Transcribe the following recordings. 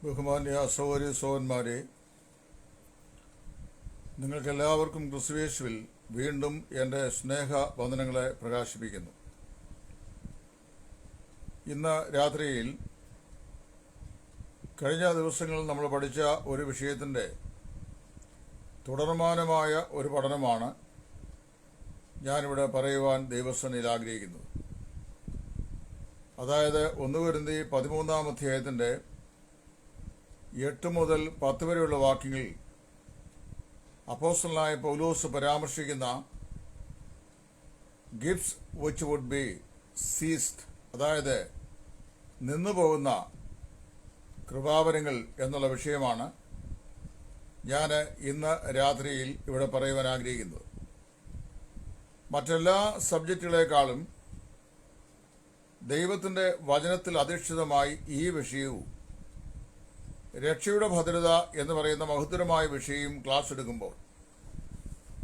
ബഹുമാന്യ സഹോദരി സഹോദരന്മാരെ, നിങ്ങൾക്കെല്ലാവർക്കും ക്രിസ്തുയേശുവിൽ വീണ്ടും എൻ്റെ സ്നേഹവന്ദനങ്ങളെ പ്രകാശിപ്പിക്കുന്നു. ഇന്ന് രാത്രിയിൽ കഴിഞ്ഞ ദിവസങ്ങളിൽ നമ്മൾ പഠിച്ച ഒരു വിഷയത്തിൻ്റെ തുടർമാനമായ ഒരു പഠനമാണ് ഞാനിവിടെ പറയുവാൻ ദൈവസന്നിധിയിൽ ആഗ്രഹിക്കുന്നത്. അതായത് 1 കൊരിന്ത്യർ 13-ാം അധ്യായത്തിൻ്റെ 8 മുതൽ 10 വരെയുള്ള വാക്യങ്ങളിൽ അപ്പോസ്തലനായ പൗലോസ് പരാമർശിക്കുന്ന gifts which would be ceased, അതായത് നിന്നുപോകുന്ന കൃപാവരങ്ങൾ എന്നുള്ള വിഷയമാണ് ഞാൻ ഇന്ന് രാത്രിയിൽ ഇവിടെ പറയുവാൻ ആഗ്രഹിക്കുന്നത്. മറ്റെല്ലാ സബ്ജക്റ്റുകളെക്കാളും ദൈവത്തിൻ്റെ വചനത്തിൽ അധിഷ്ഠിതമായി ഈ വിഷയവും രക്ഷയുടെ ഭദ്രത എന്ന് പറയുന്ന മഹത്തരമായ വിഷയം ക്ലാസ് എടുക്കുമ്പോൾ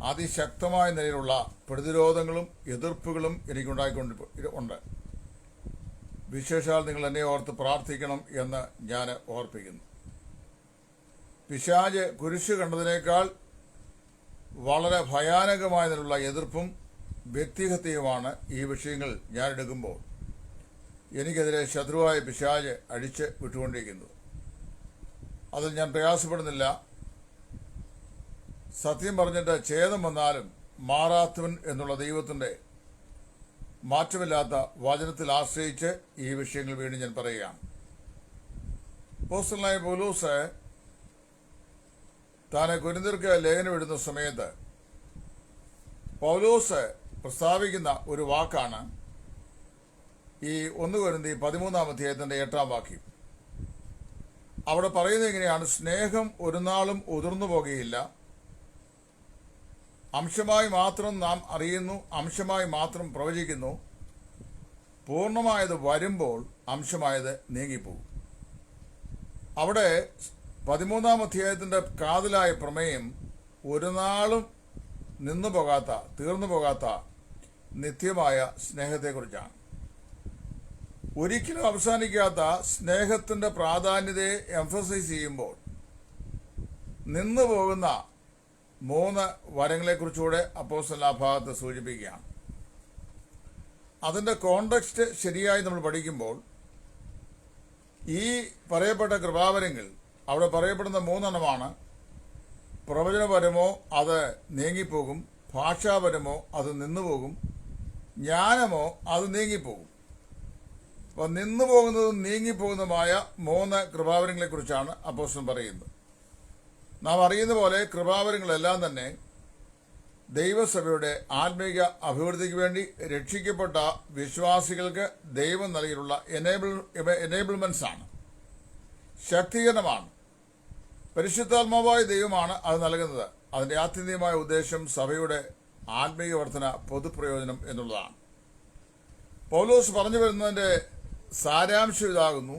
അതിശക്തമായ നിലയിലുള്ള പ്രതിരോധങ്ങളും എതിർപ്പുകളും എനിക്കുണ്ടായിക്കൊണ്ട് വിശേഷാൽ നിങ്ങൾ എന്നെ ഓർത്ത് പ്രാർത്ഥിക്കണം എന്ന് ഞാൻ ഓർപ്പിക്കുന്നു. പിശാച് കുരിശ് കണ്ടതിനേക്കാൾ വളരെ ഭയാനകമായ നിലയിലുള്ള എതിർപ്പും വ്യക്തിഹത്യയുമാണ് ഈ വിഷയങ്ങൾ ഞാൻ എടുക്കുമ്പോൾ എനിക്കെതിരെ ശത്രുവായ പിശാച് അടിച്ച് വിട്ടുകൊണ്ടിരിക്കുന്നത്. അതിൽ ഞാൻ പ്രയാസപ്പെടുന്നില്ല. സത്യം പറഞ്ഞിട്ട് ഛേദം വന്നാലും മാറാത്തവൻ എന്നുള്ള ദൈവത്തിൻ്റെ മാറ്റമില്ലാത്ത വചനത്തിൽ ആശ്രയിച്ച് ഈ വിഷയങ്ങൾ വീണ്ടും ഞാൻ പറയുകയാണ്. അപ്പോസ്തലനായ പൗലോസ് താനെ കൊരിന്ത്യർക്ക് ലേഖനം എഴുതുന്ന സമയത്ത് പൗലോസ് പ്രസ്താവിക്കുന്ന ഒരു വാക്കാണ് ഈ 1 കൊരിന്ത്യർ 13-ാം അധ്യായത്തിൻ്റെ 8-ാം വാക്യം. അവിടെ പറയുന്നത് എങ്ങനെയാണ്? സ്നേഹം ഒരു നാളും ഉതിർന്നു പോകുകയില്ല. അംശമായി മാത്രം നാം അറിയുന്നു, അംശമായി മാത്രം പ്രവചിക്കുന്നു. പൂർണ്ണമായത് വരുമ്പോൾ അംശമായത് നീങ്ങിപ്പോകും. അവിടെ 13-ാം അധ്യായത്തിൻ്റെ കാതലായ പ്രമേയം ഒരു നാളും നിന്നു പോകാത്ത, തീർന്നു പോകാത്ത നിത്യമായ സ്നേഹത്തെക്കുറിച്ചാണ്. ഒരിക്കലും അവസാനിക്കാത്ത സ്നേഹത്തിൻ്റെ പ്രാധാന്യതയെ എംഫസൈസ് ചെയ്യുമ്പോൾ നിന്നു പോകുന്ന 3 വരങ്ങളെക്കുറിച്ചുകൂടെ അപ്പോസ്തലൻ ആ ഭാഗത്ത് സൂചിപ്പിക്കുകയാണ്. അതിൻ്റെ കോണ്ടെക്സ്റ്റ് ശരിയായി നമ്മൾ പഠിക്കുമ്പോൾ ഈ പറയപ്പെട്ട കൃപാവരങ്ങൾ അവിടെ പറയപ്പെടുന്ന 3 എണ്ണമാണ്. പ്രവചനപരമോ അത് നീങ്ങിപ്പോകും, ഭാഷാപരമോ അത് നിന്നുപോകും, ജ്ഞാനമോ അത് നീങ്ങിപ്പോകും. അപ്പോൾ നിന്നു പോകുന്നതും നീങ്ങിപ്പോകുന്നതുമായ 3 കൃപാവരങ്ങളെക്കുറിച്ചാണ് അപ്പോസ്തലൻ പറയുന്നത്. നാം അറിയുന്ന പോലെ കൃപാവരങ്ങളെല്ലാം തന്നെ ദൈവസഭയുടെ ആത്മീക അഭിവൃദ്ധിക്ക് വേണ്ടി രക്ഷിക്കപ്പെട്ട വിശ്വാസികൾക്ക് ദൈവം നൽകിയിട്ടുള്ള എനേബിൾമെന്റ്സ് ആണ്, ശക്തീകരണമാണ്. പരിശുദ്ധാത്മാവായ ദൈവമാണ് അത് നൽകുന്നത്. അതിൻ്റെ ആത്യന്തികമായ ഉദ്ദേശം സഭയുടെ ആത്മീക വർധന, പൊതുപ്രയോജനം എന്നുള്ളതാണ്. പൗലോസ് പറഞ്ഞു വരുന്നതിൻ്റെ സാരാംശം ഇതാകുന്നു.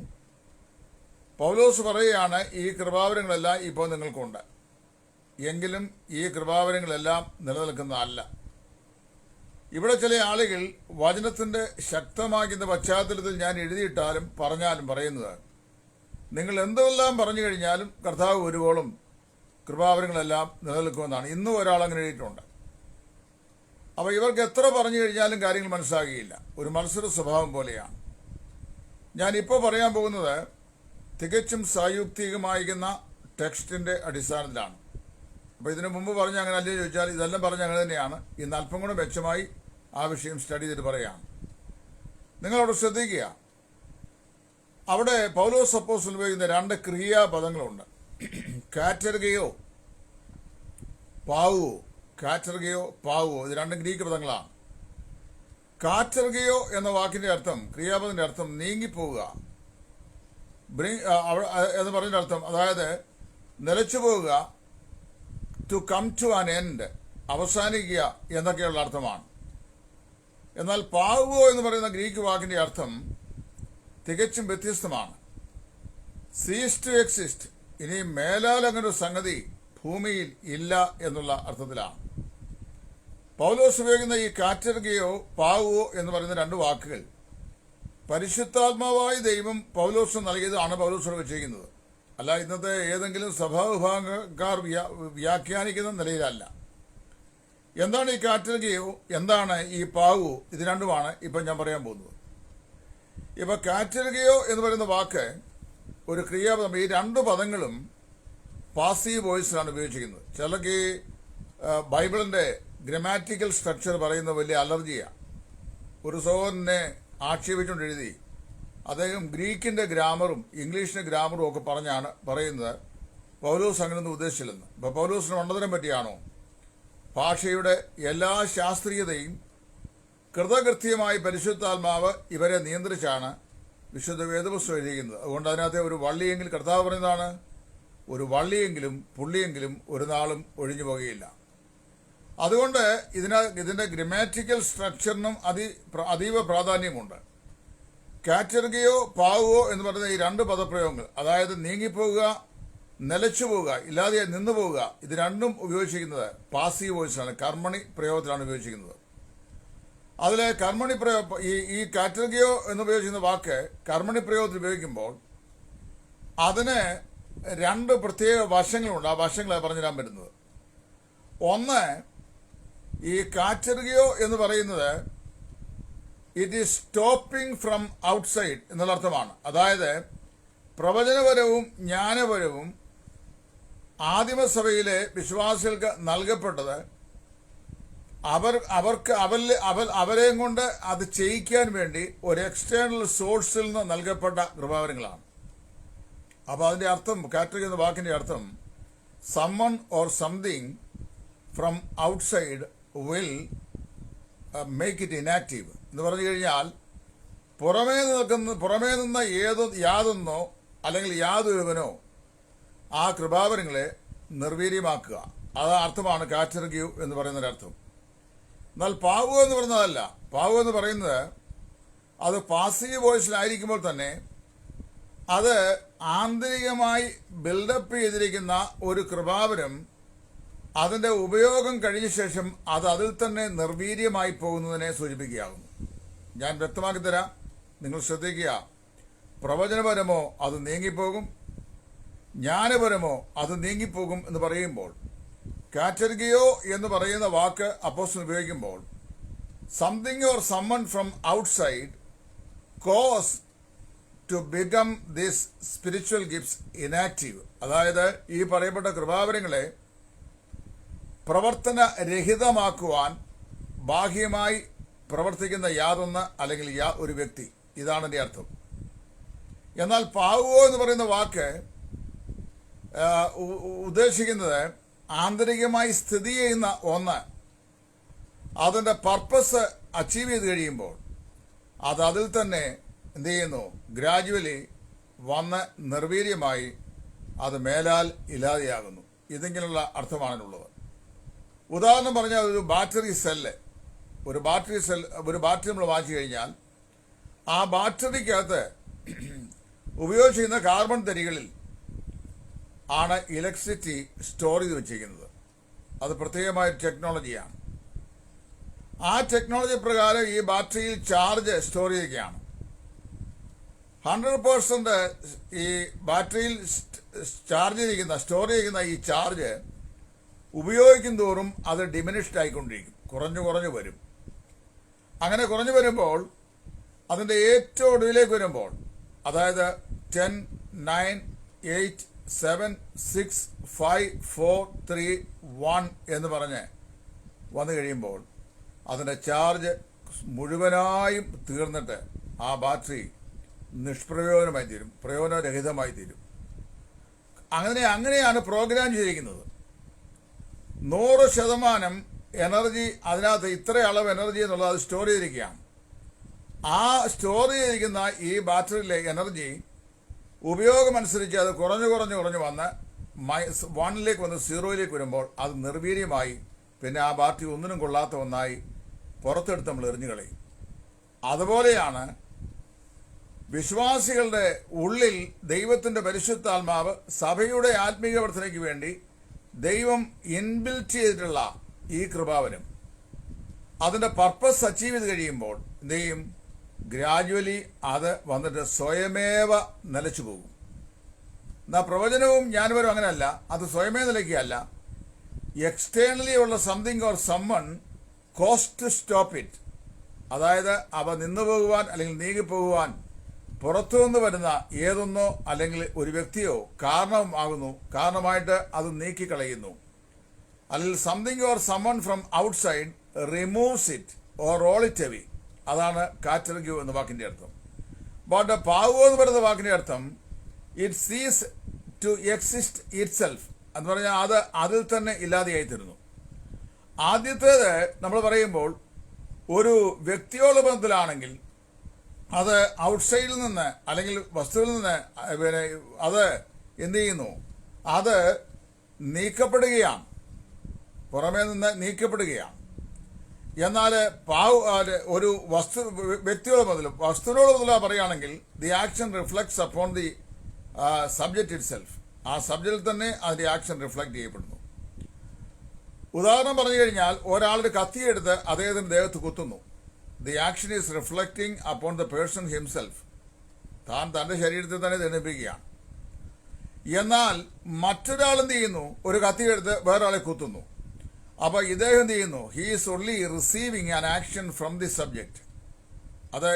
പൗലോസ് പറയുകയാണ്, ഈ കൃപാവരങ്ങളെല്ലാം ഇപ്പോൾ നിങ്ങൾക്കുണ്ട്, എങ്കിലും ഈ കൃപാവരങ്ങളെല്ലാം നിലനിൽക്കുന്നതല്ല. ഇവിടെ ചില ആളുകൾ വചനത്തിൻ്റെ ശക്തമാക്കുന്ന പശ്ചാത്തലത്തിൽ ഞാൻ എഴുതിയിട്ടാലും പറഞ്ഞാലും പറയുന്നത്, നിങ്ങൾ എന്തെല്ലാം പറഞ്ഞു കഴിഞ്ഞാലും കർത്താവ് ഒരുവോളം കൃപാവരങ്ങളെല്ലാം നിലനിൽക്കുമെന്നാണ്. ഇന്നും ഒരാൾ അങ്ങനെ എഴുതിയിട്ടുണ്ട്. അപ്പോൾ ഇവർക്ക് എത്ര പറഞ്ഞു കഴിഞ്ഞാലും കാര്യങ്ങൾ മനസ്സിലാകുകയില്ല. ഒരു മത്സര സ്വഭാവം പോലെയാണ്. ഞാനിപ്പോൾ പറയാൻ പോകുന്നത് തികച്ചും സായുക്തികമായിരിക്കുന്ന ടെക്സ്റ്റിൻ്റെ അടിസ്ഥാനത്തിലാണ്. അപ്പോൾ ഇതിനു മുമ്പ് പറഞ്ഞ അങ്ങനെ അല്ലേ ചോദിച്ചാൽ ഇതെല്ലാം പറഞ്ഞ അങ്ങനെ തന്നെയാണ്. ഇന്ന് അല്പം കൂടെ മെച്ചമായി ആ വിഷയം സ്റ്റഡി ചെയ്തിട്ട് പറയുകയാണ്. നിങ്ങളവിടെ ശ്രദ്ധിക്കുക. അവിടെ പൗലോസ് അപ്പോസ്തലൻ ഉപയോഗിക്കുന്ന 2 ക്രിയാപദങ്ങളുണ്ട്. കാറ്റർഗയോ പാവുവോ. കാറ്റർഗയോ പാവുവോ, ഇത് 2 ഗ്രീക്ക് പദങ്ങളാണ്. കാറ്റർഗയോ എന്ന വാക്കിന്റെ അർത്ഥം, ക്രിയാപദത്തിന്റെ അർത്ഥം നീങ്ങിപ്പോവുക എന്ന് പറഞ്ഞതിന്റെ അർത്ഥം, അതായത് നിലച്ചു പോവുക, to come to an end, അവസാനിക്കുക എന്നൊക്കെയുള്ള അർത്ഥമാണ്. എന്നാൽ പാവുവോ എന്ന് പറയുന്ന ഗ്രീക്ക് വാക്കിന്റെ അർത്ഥം തികച്ചും വ്യത്യസ്തമാണ്. സീസ് ടു എക്സിസ്റ്റ്, ഇനി മേലാൽ അങ്ങനൊരു സംഗതി ഭൂമിയിൽ ഇല്ല എന്നുള്ള അർത്ഥത്തിലാണ്. പൗലോസ് ഉപയോഗിക്കുന്ന ഈ കാറ്റർഗയോ പാവുവോ എന്ന് പറയുന്ന 2 വാക്കുകൾ പരിശുദ്ധാത്മാവായ ദൈവം പൗലോസിന് നൽകിയതാണ് പൗലോസിനോട് വെച്ചിരിക്കുന്നത്. അല്ല ഇന്നത്തെ ഏതെങ്കിലും സഭാവിഭാഗക്കാർ വ്യാഖ്യാനിക്കുന്ന നിലയിലല്ല. എന്താണ് ഈ കാറ്റഗിയോ, എന്താണ് ഈ പാവു, ഇത് രണ്ടുമാണ് ഇപ്പം ഞാൻ പറയാൻ പോകുന്നത്. ഇപ്പം കാറ്റഗിയോ എന്ന് പറയുന്ന വാക്ക് ഒരു ക്രിയാപദം. ഈ രണ്ട് പദങ്ങളും പാസീവ് വോയിസിലാണ് ഉപയോഗിച്ചിരിക്കുന്നത്. ചിലർക്ക് ഈ ബൈബിളിന്റെ ഗ്രമാറ്റിക്കൽ സ്ട്രക്ചർ പറയുന്ന വലിയ അലർജിയാണ്. ഒരു സഹോദരനെ ആക്ഷേപിച്ചുകൊണ്ട് എഴുതി അദ്ദേഹം ഗ്രീക്കിന്റെ ഗ്രാമറും ഇംഗ്ലീഷിന്റെ ഗ്രാമറും ഒക്കെ പറഞ്ഞാണ് പറയുന്നത് പൗലോസ് അങ്ങനെയൊന്നും ഉദ്ദേശിച്ചില്ലെന്ന്. ഇപ്പൊ പൗലോസിന് മണ്ടതരം പറ്റിയാണോ? ഭാഷയുടെ എല്ലാ ശാസ്ത്രീയതയും കൃതകൃത്യമായി പരിശുദ്ധാത്മാവ് ഇവരെ നിയന്ത്രിച്ചാണ് വിശുദ്ധ വേദപുസ്തകം എഴുതിയിരിക്കുന്നത്. അതുകൊണ്ട് അതിനകത്തെ ഒരു വള്ളിയെങ്കിൽ കർത്താവ് പറയുന്നതാണ്, ഒരു വള്ളിയെങ്കിലും പുള്ളിയെങ്കിലും ഒരു നാളും ഒഴിഞ്ഞു പോകുകയില്ല. അതുകൊണ്ട് ഇതിന്റെ ഗ്രമാറ്റിക്കൽ സ്ട്രക്ചറിനും അതീവ പ്രാധാന്യമുണ്ട്. കാറ്റർഗിയോ പാവുവോ എന്ന് പറയുന്ന ഈ രണ്ട് പദപ്രയോഗങ്ങൾ, അതായത് നീങ്ങിപ്പോവുക, നിലച്ചു പോവുക, ഇല്ലാതെ നിന്നു പോവുക, ഇത് രണ്ടും ഉപയോഗിച്ചിരിക്കുന്നത് പാസീവ് വോയിസാണ്, കർമ്മണി പ്രയോഗത്തിലാണ് ഉപയോഗിച്ചിരിക്കുന്നത്. അതിലെ കർമ്മണി പ്രയോഗം ഈ കാറ്റർഗിയോ എന്ന് ഉപയോഗിക്കുന്ന വാക്ക് കർമ്മണി പ്രയോഗത്തിൽ ഉപയോഗിക്കുമ്പോൾ അതിന് രണ്ട് പ്രത്യേക വശങ്ങളുണ്ട്. ആ വശങ്ങളാണ് പറഞ്ഞുതരാൻ പറ്റുന്നത്. ഒന്ന്, ഈ കാറ്റർഗിയോ എന്ന് പറയുന്നത് it is stopping from outside എന്നുള്ള അർത്ഥമാണ്. അതായത് പ്രവചനപരവും ജ്ഞാനപരവും ആദിമസഭയിലെ വിശ്വാസികൾക്ക് നൽകപ്പെട്ടത് അവരെയും കൊണ്ട് അത് ചെയ്യിക്കാൻ വേണ്ടി ഒരു എക്സ്റ്റേണൽ സോഴ്സിൽ നിന്ന് നൽകപ്പെട്ട കൃപാവരങ്ങളാണ്. അപ്പൊ അതിന്റെ അർത്ഥം, കാറ്റഗറി എന്ന വാക്കിന്റെ അർത്ഥം someone or something from outside will make it inactive എന്ന് പറഞ്ഞു കഴിഞ്ഞാൽ പുറമേ നിന്ന് യാതൊന്നോ അല്ലെങ്കിൽ യാതൊരുവനോ ആ കൃപാവരങ്ങളെ നിർവീര്യമാക്കുക. അത് അർത്ഥമാണ് കാറ്റർഗ്യൂ എന്ന് പറയുന്നൊരർത്ഥം. എന്നാൽ പാവു എന്ന് പറയുന്നതല്ല. പാവു എന്ന് പറയുന്നത് അത് പാസീവ് വോയിസിലായിരിക്കുമ്പോൾ തന്നെ അത് ആന്തരികമായി ബിൽഡപ്പ് ചെയ്തിരിക്കുന്ന ഒരു കൃപാവരം അതിന്റെ ഉപയോഗം കഴിഞ്ഞ ശേഷം അത് അതിൽ തന്നെ നിർവീര്യമായി പോകുന്നതിനെ സൂചിപ്പിക്കുകയാകുന്നു. ഞാൻ വ്യക്തമാക്കി തരാം, നിങ്ങൾ ശ്രദ്ധിക്കുക. പ്രവചനപരമോ അത് നീങ്ങിപ്പോകും, ജ്ഞാനപരമോ അത് നീങ്ങിപ്പോകും എന്ന് പറയുമ്പോൾ കാറ്റർഗിയോ എന്ന് പറയുന്ന വാക്ക് അപ്പോസ്തലൻ ഉപയോഗിക്കുമ്പോൾ something or someone from outside cause to become this spiritual gifts inactive. അതായത് ഈ പറയപ്പെട്ട കൃപാവരങ്ങളെ പ്രവർത്തന രഹിതമാക്കുവാൻ ബാഹ്യമായി പ്രവർത്തിക്കുന്ന യാതൊന്ന് അല്ലെങ്കിൽ ഒരു വ്യക്തി, ഇതാണ് എൻ്റെ അർത്ഥം. എന്നാൽ പാവുവോ എന്ന് പറയുന്ന വാക്ക് ഉദ്ദേശിക്കുന്നത് ആന്തരികമായി സ്ഥിതി ചെയ്യുന്ന ഒന്ന് അതിന്റെ പർപ്പസ് അച്ചീവ് ചെയ്ത് കഴിയുമ്പോൾ അത് അതിൽ തന്നെ എന്ത് ചെയ്യുന്നു, ഗ്രാജുവലി വന്ന് നിർവീര്യമായി അത് മേലാൽ ഇല്ലാതെയാകുന്നു. ഇതിങ്ങനെയുള്ള അർത്ഥമാണുള്ളത്. ഉദാഹരണം പറഞ്ഞാൽ ഒരു ബാറ്ററി നമ്മൾ വാങ്ങിച്ചു കഴിഞ്ഞാൽ ആ ബാറ്ററിക്കകത്ത് ഉപയോഗിച്ചിരുന്ന കാർബൺ തരികളിൽ ആണ് ഇലക്ട്രിസിറ്റി സ്റ്റോർ ചെയ്ത് വെച്ചിരിക്കുന്നത്. അത് പ്രത്യേകമായ ടെക്നോളജിയാണ്. ആ ടെക്നോളജി പ്രകാരം ഈ ബാറ്ററിയിൽ ചാർജ് സ്റ്റോർ ചെയ്യുകയാണ്. 100% ഈ ബാറ്ററിയിൽ സ്റ്റോർ ചെയ്യുന്ന ഈ ചാർജ് ഉപയോഗിക്കും തോറും അത് ഡിമിനിഷ്ഡ് ആയിക്കൊണ്ടിരിക്കും, കുറഞ്ഞു വരും. അങ്ങനെ കുറഞ്ഞു വരുമ്പോൾ അതിന്റെ ഏറ്റവും ഒടുവിലേക്ക് വരുമ്പോൾ, അതായത് 10, 9, 8, 7, 6, 5, 4, 3, 1 എന്ന് പറഞ്ഞ് വന്നു കഴിയുമ്പോൾ അതിന്റെ ചാർജ് മുഴുവനായും തീർന്നിട്ട് ആ ബാറ്ററി നിഷ്പ്രയോജനമായി തീരും, പ്രയോജനരഹിതമായി തീരും. അങ്ങനെയാണ് പ്രോഗ്രാം ചെയ്തിരിക്കുന്നത്. 100% എനർജി അതിനകത്ത് ഇത്ര അളവ് എനർജി എന്നുള്ളത് അത് സ്റ്റോർ ചെയ്തിരിക്കുകയാണ്. ആ സ്റ്റോർ ചെയ്തിരിക്കുന്ന ഈ ബാറ്ററിയിലെ എനർജി ഉപയോഗമനുസരിച്ച് അത് കുറഞ്ഞു വന്ന് 1ലേക്ക് വന്ന് 0യിലേക്ക് വരുമ്പോൾ അത് നിർവീര്യമായി പിന്നെ ആ ബാറ്ററി ഒന്നിനും കൊള്ളാത്ത ഒന്നായി പുറത്തെടുത്ത് നമ്മൾ എറിഞ്ഞു കളയും. അതുപോലെയാണ് വിശ്വാസികളുടെ ഉള്ളിൽ ദൈവത്തിന്റെ പരിശുദ്ധാത്മാവ് സഭയുടെ ആത്മീയ പ്രവർത്തനയ്ക്ക് വേണ്ടി ദൈവം ഇൻബിൽറ്റ് ചെയ്തിട്ടുള്ള ഈ കൃപാവരം അതിന്റെ പർപ്പസ് അച്ചീവ് ചെയ്ത് കഴിയുമ്പോൾ എന്ത് ചെയ്യും, ഗ്രാജുവലി അത് വന്നിട്ട് സ്വയമേവ നിലച്ചു പോകും. എന്നാൽ പ്രവചനവും ജ്ഞാനപരവും അങ്ങനെയല്ല. അത് സ്വയമേ നിലയ്ക്കുകയല്ല. എക്സ്റ്റേണലി ഉള്ള something or someone caused to stop it. അതായത് അവ നിന്നു പോകുവാൻ അല്ലെങ്കിൽ നീങ്ങിപ്പോകുവാൻ പുറത്തുനിന്ന് വരുന്ന ഏതൊന്നോ അല്ലെങ്കിൽ ഒരു വ്യക്തിയോ കാരണമായിട്ട് അത് നീക്കിക്കളയുന്നു. അല്ലെങ്കിൽ something or someone from outside removes it or roll it away. അതാണ് കാറ്റർഗ്യൂ എന്ന വാക്കിന്റെ അർത്ഥം. ബട്ട് പാവോ എന്ന് പറയുന്ന വാക്കിന്റെ അർത്ഥം it cease to exist it self എന്ന് പറഞ്ഞാൽ അത് അതിൽ തന്നെ ഇല്ലാതെയായി തീരുന്നു. ആദ്യത്തേത് നമ്മൾ പറയുമ്പോൾ ഒരു വ്യക്തിയോട് ബന്ധത്തിലാണെങ്കിൽ അത് ഔട്ട്സൈഡിൽ നിന്ന് അല്ലെങ്കിൽ വസ്തുവിൽ നിന്ന് അത് എന്ത് ചെയ്യുന്നു? അത് നീക്കപ്പെടുകയാണ്, പുറമേ നിന്ന് നീക്കപ്പെടുകയാണ്. എന്നാൽ ഒരു വസ്തുവിനോട് മുതൽ പറയുകയാണെങ്കിൽ the action reflects upon the subject it self. ആ സബ്ജക്റ്റിൽ തന്നെ അതിന്റെ ആക്ഷൻ റിഫ്ലക്ട് ചെയ്യപ്പെടുന്നു. ഉദാഹരണം പറഞ്ഞു കഴിഞ്ഞാൽ ഒരാളൊരു കത്തിയെടുത്ത് അദ്ദേഹത്തിന്റെ ദേഹത്ത് കുത്തുന്നു. The action is reflecting upon the person himself. താൻ തന്റെ ശരീരത്തിൽ തന്നെ ദണ്ഡിപ്പിക്കുകയാണ്. എന്നാൽ മറ്റൊരാൾ എന്ത് ചെയ്യുന്നു? ഒരു കത്തിയെടുത്ത് വേറൊരാളെ കുത്തുന്നു. അപ്പൊ ഇദ്ദേഹം എന്ത് ചെയ്യുന്നു? He is only receiving an action from the subject. അത്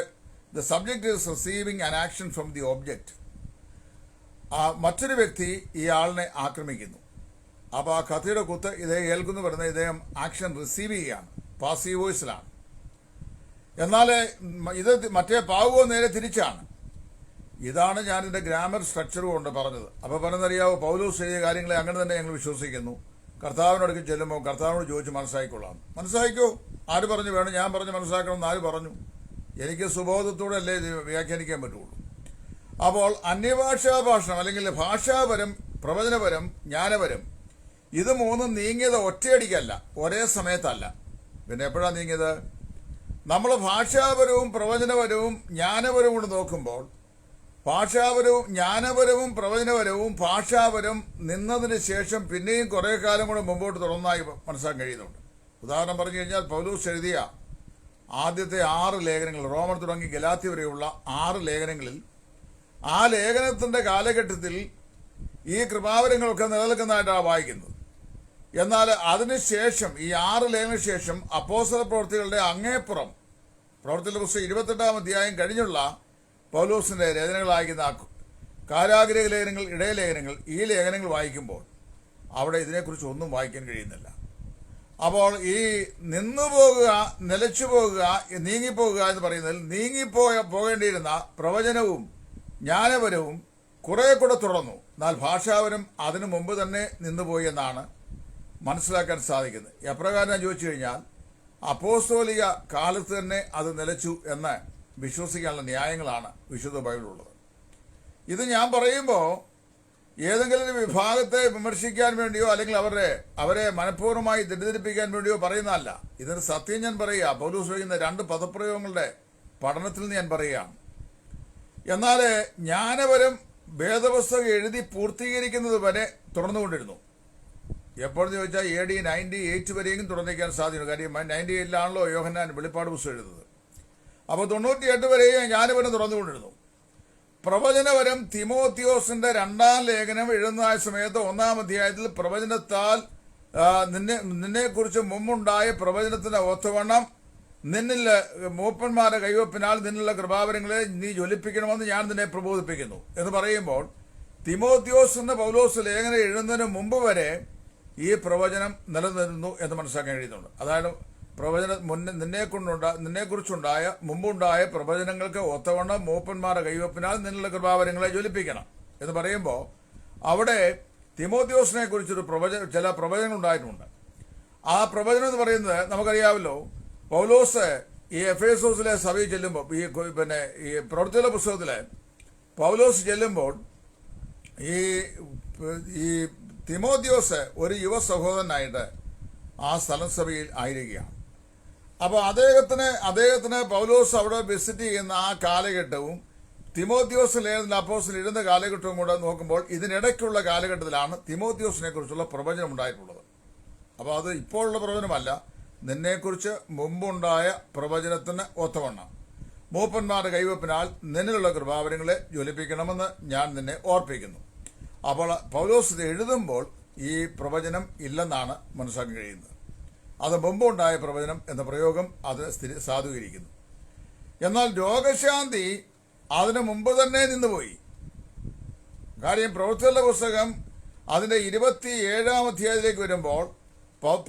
the subject is receiving an action from the object. മറ്റൊരു വ്യക്തി ഈ ആളിനെ ആക്രമിക്കുന്നു. അപ്പൊ ആ കത്തിയുടെ കുത്ത് ഇദ്ദേഹം ഏൽക്കുന്നു വരുന്ന ഇദ്ദേഹം ആക്ഷൻ റിസീവ് ചെയ്യുകയാണ്, പാസീവ് വോയിസിലാണ്. എന്നാൽ ഇത് മറ്റേ പാവോ നേരെ തിരിച്ചാണ്. ഇതാണ് ഞാൻ ഇതിന്റെ ഗ്രാമർ സ്ട്രക്ചർ കൊണ്ട് പറഞ്ഞത്. അപ്പൊ പറഞ്ഞറിയാവോ, പൗലോസ് എഴുതിയ കാര്യങ്ങളെ അങ്ങനെ തന്നെ ഞങ്ങൾ വിശ്വസിക്കുന്നു. കർത്താവിനോടൊക്കെ ചെല്ലുമ്പോൾ കർത്താവിനോട് ചോദിച്ച് മനസ്സിലാക്കിക്കൊള്ളാം. മനസ്സിലാക്കിക്കോ. ആര് പറഞ്ഞു വേണം ഞാൻ പറഞ്ഞ് മനസ്സിലാക്കണം എന്ന് ആര് പറഞ്ഞു? എനിക്ക് സുബോധത്തോടെ അല്ലേ ഇത് വ്യാഖ്യാനിക്കാൻ പറ്റുള്ളൂ. അപ്പോൾ അന്യഭാഷാ ഭാഷണം അല്ലെങ്കിൽ ഭാഷാപരം, പ്രവചനപരം, ജ്ഞാനപരം, ഇത് മൂന്നും നീങ്ങിയത് ഒറ്റയടിക്കല്ല, ഒരേ സമയത്തല്ല. പിന്നെ എപ്പോഴാണ് നീങ്ങിയത്? നമ്മൾ ഭാഷാപരവും പ്രവചനപരവും ജ്ഞാനപരവും കൂടെ നോക്കുമ്പോൾ ഭാഷാപരവും ജ്ഞാനപരവും പ്രവചനപരവും ഭാഷാപരം നിന്നതിന് ശേഷം പിന്നെയും കുറെ കാലം കൂടെ മുമ്പോട്ട് തുടർന്നായി മനസ്സിലാക്കാൻ കഴിയുന്നുണ്ട്. ഉദാഹരണം പറഞ്ഞു കഴിഞ്ഞാൽ പൗലോസ് എഴുതിയ ആദ്യത്തെ 6 ലേഖനങ്ങൾ, റോമർ തുടങ്ങി ഗലാത്യ വരെയുള്ള 6 ലേഖനങ്ങളിൽ, ആ ലേഖനത്തിന്റെ കാലഘട്ടത്തിൽ ഈ കൃപാവരങ്ങളൊക്കെ നിലനിൽക്കുന്നതായിട്ടാണ് വായിക്കുന്നത്. എന്നാൽ അതിനുശേഷം ഈ 6 ലേഖന ശേഷം അപ്പോസ്തല പ്രവൃത്തികളുടെ അങ്ങേപ്പുറം, പ്രവൃത്തികളുടെ പുസ്തകം 28-ാം അധ്യായം കഴിഞ്ഞുള്ള പൗലോസിന്റെ രചനകളായിരിക്കുന്ന കാരാഗ്രഹ ലേഖനങ്ങൾ, ഇടയലേഖനങ്ങൾ, ഈ ലേഖനങ്ങൾ വായിക്കുമ്പോൾ അവിടെ ഇതിനെക്കുറിച്ച് ഒന്നും വായിക്കാൻ കഴിയുന്നില്ല. അപ്പോൾ ഈ നിന്നുപോകുക, നിലച്ചു പോകുക, നീങ്ങിപ്പോകുക എന്ന് പറയുന്നതിൽ പോകേണ്ടിയിരുന്ന പ്രവചനവും ജ്ഞാനപരവും കുറെ കൂടെ തുടർന്നു. എന്നാൽ ഭാഷാപരം അതിനു മുമ്പ് തന്നെ നിന്നുപോയി എന്നാണ് മനസ്സിലാക്കാൻ സാധിക്കുന്നത്. എപ്രകാരം ചോദിച്ചു കഴിഞ്ഞാൽ അപ്പോസ്തോലിക കാലത്ത് തന്നെ അത് നിലച്ചു എന്ന് വിശ്വസിക്കാനുള്ള ന്യായങ്ങളാണ് വിശുദ്ധ ബൈബിളിലുള്ളത്. ഇത് ഞാൻ പറയുമ്പോൾ ഏതെങ്കിലും ഒരു വിഭാഗത്തെ വിമർശിക്കാൻ വേണ്ടിയോ അല്ലെങ്കിൽ അവരെ മനഃപൂർവ്വമായി തെറ്റിദ്ധരിപ്പിക്കാൻ വേണ്ടിയോ പറയുന്നതല്ല. ഇതിന് സത്യം ഞാൻ പറയുക. പൗലോസ് ഉപയോഗിക്കുന്ന 2 പദപ്രയോഗങ്ങളുടെ പഠനത്തിൽ നിന്ന് ഞാൻ പറയുകയാണ്. എന്നാൽ ജ്ഞാനപരം വേദപുസ്തകം എഴുതി പൂർത്തീകരിക്കുന്നത് വരെ തുടർന്നുകൊണ്ടിരുന്നു. എപ്പോഴെന്ന് ചോദിച്ചാൽ AD 98 വരെയും തുടർന്നിരിക്കാൻ സാധ്യതയുണ്ട്. കാര്യം 98-ലാണല്ലോ യോഹന്നാൻ വെളിപ്പാട് പുസ്തകം എഴുതുന്നത്. അപ്പോൾ 98 വരെയും ജ്ഞാനപരം തുടർന്നുകൊണ്ടിരുന്നു. പ്രവചനപരം തിമോത്തിയോസിന്റെ 2-ാം ലേഖനം എഴുതുന്ന സമയത്ത് 1-ാം അധ്യായത്തിൽ പ്രവചനത്താൽ നിന്നെക്കുറിച്ച് മുമ്പുണ്ടായ പ്രവചനത്തിന് ഒത്തവണ്ണം നിന്നിൽ മൂപ്പന്മാരുടെ കൈവപ്പിനാൽ നിന്നുള്ള കൃപാവരങ്ങളെ നീ ജ്വലിപ്പിക്കണമെന്ന് ഞാൻ നിന്നെ പ്രബോധിപ്പിക്കുന്നു എന്ന് പറയുമ്പോൾ തിമോത്തിയോസ് എന്ന പൗലോസ് ലേഖനം എഴുതുന്നതിന് മുമ്പ് വരെ ഈ പ്രവചനം നിലനിന്നു എന്ന് മനസ്സിലാക്കാൻ കഴിയുന്നുണ്ട്. അതായത് നിന്നെക്കുറിച്ചുണ്ടായ മുമ്പുണ്ടായ പ്രവചനങ്ങൾക്ക് ഒത്തവണ്ണം മൂപ്പന്മാരുടെ കൈവപ്പിനാൽ നിന്നുള്ള കൃപാവരങ്ങളെ ജ്വലിപ്പിക്കണം എന്ന് പറയുമ്പോൾ അവിടെ തിമോത്തിയോസിനെ കുറിച്ചൊരു ചില പ്രവചനങ്ങൾ ഉണ്ടായിട്ടുണ്ട്. ആ പ്രവചനം എന്ന് പറയുന്നത് നമുക്കറിയാമല്ലോ. പൗലോസ് ഈ എഫേസോസിലെ സഭയിൽ ചെല്ലുമ്പോൾ ഈ പ്രവൃത്തിയുടെ പുസ്തകത്തിലെ പൗലോസ് ചെല്ലുമ്പോൾ ഈ തിമോത്തിയോസ് ഒരു യുവ സഹോദരനായിട്ട് ആ സ്ഥലം സഭയിൽ ആയിരിക്കുകയാണ്. അപ്പോൾ അദ്ദേഹത്തിന് പൗലോസ് അവിടെ വിസിറ്റ് ചെയ്യുന്ന ആ കാലഘട്ടവും തിമോത്തിയോസ് ലേഖനത്തിൽ അപ്പോസ്തലൻ ഇരുന്ന കാലഘട്ടവും കൂടെ നോക്കുമ്പോൾ ഇതിനിടയ്ക്കുള്ള കാലഘട്ടത്തിലാണ് തിമോത്തിയോസിനെ കുറിച്ചുള്ള പ്രവചനം ഉണ്ടായിട്ടുള്ളത്. അപ്പോൾ അത് ഇപ്പോഴുള്ള പ്രവചനമല്ല, നിന്നെക്കുറിച്ച് മുമ്പുണ്ടായ പ്രവചനത്തിന് ഒത്തവണ്ണം മൂപ്പന്മാരുടെ കൈവപ്പിനാൽ നിന്നിലുള്ള കൃപാവരങ്ങളെ ജ്വലിപ്പിക്കണമെന്ന് ഞാൻ നിന്നെ ഓർപ്പിക്കുന്നു. അപ്പോൾ പൗലോസ് ഇത് എഴുതുമ്പോൾ ഈ പ്രവചനം ഇല്ലെന്നാണ് മനസ്സിലാക്കാൻ കഴിയുന്നത്. അത് മുമ്പുണ്ടായ പ്രവചനം എന്ന പ്രയോഗം അത് സാധൂകരിക്കുന്നു. എന്നാൽ രോഗശാന്തി അതിനു മുമ്പ് തന്നെ നിന്നുപോയി. കാര്യം പ്രവൃത്തികളുടെ പുസ്തകം അതിന്റെ 27-ാം അധ്യായത്തിലേക്ക് വരുമ്പോൾ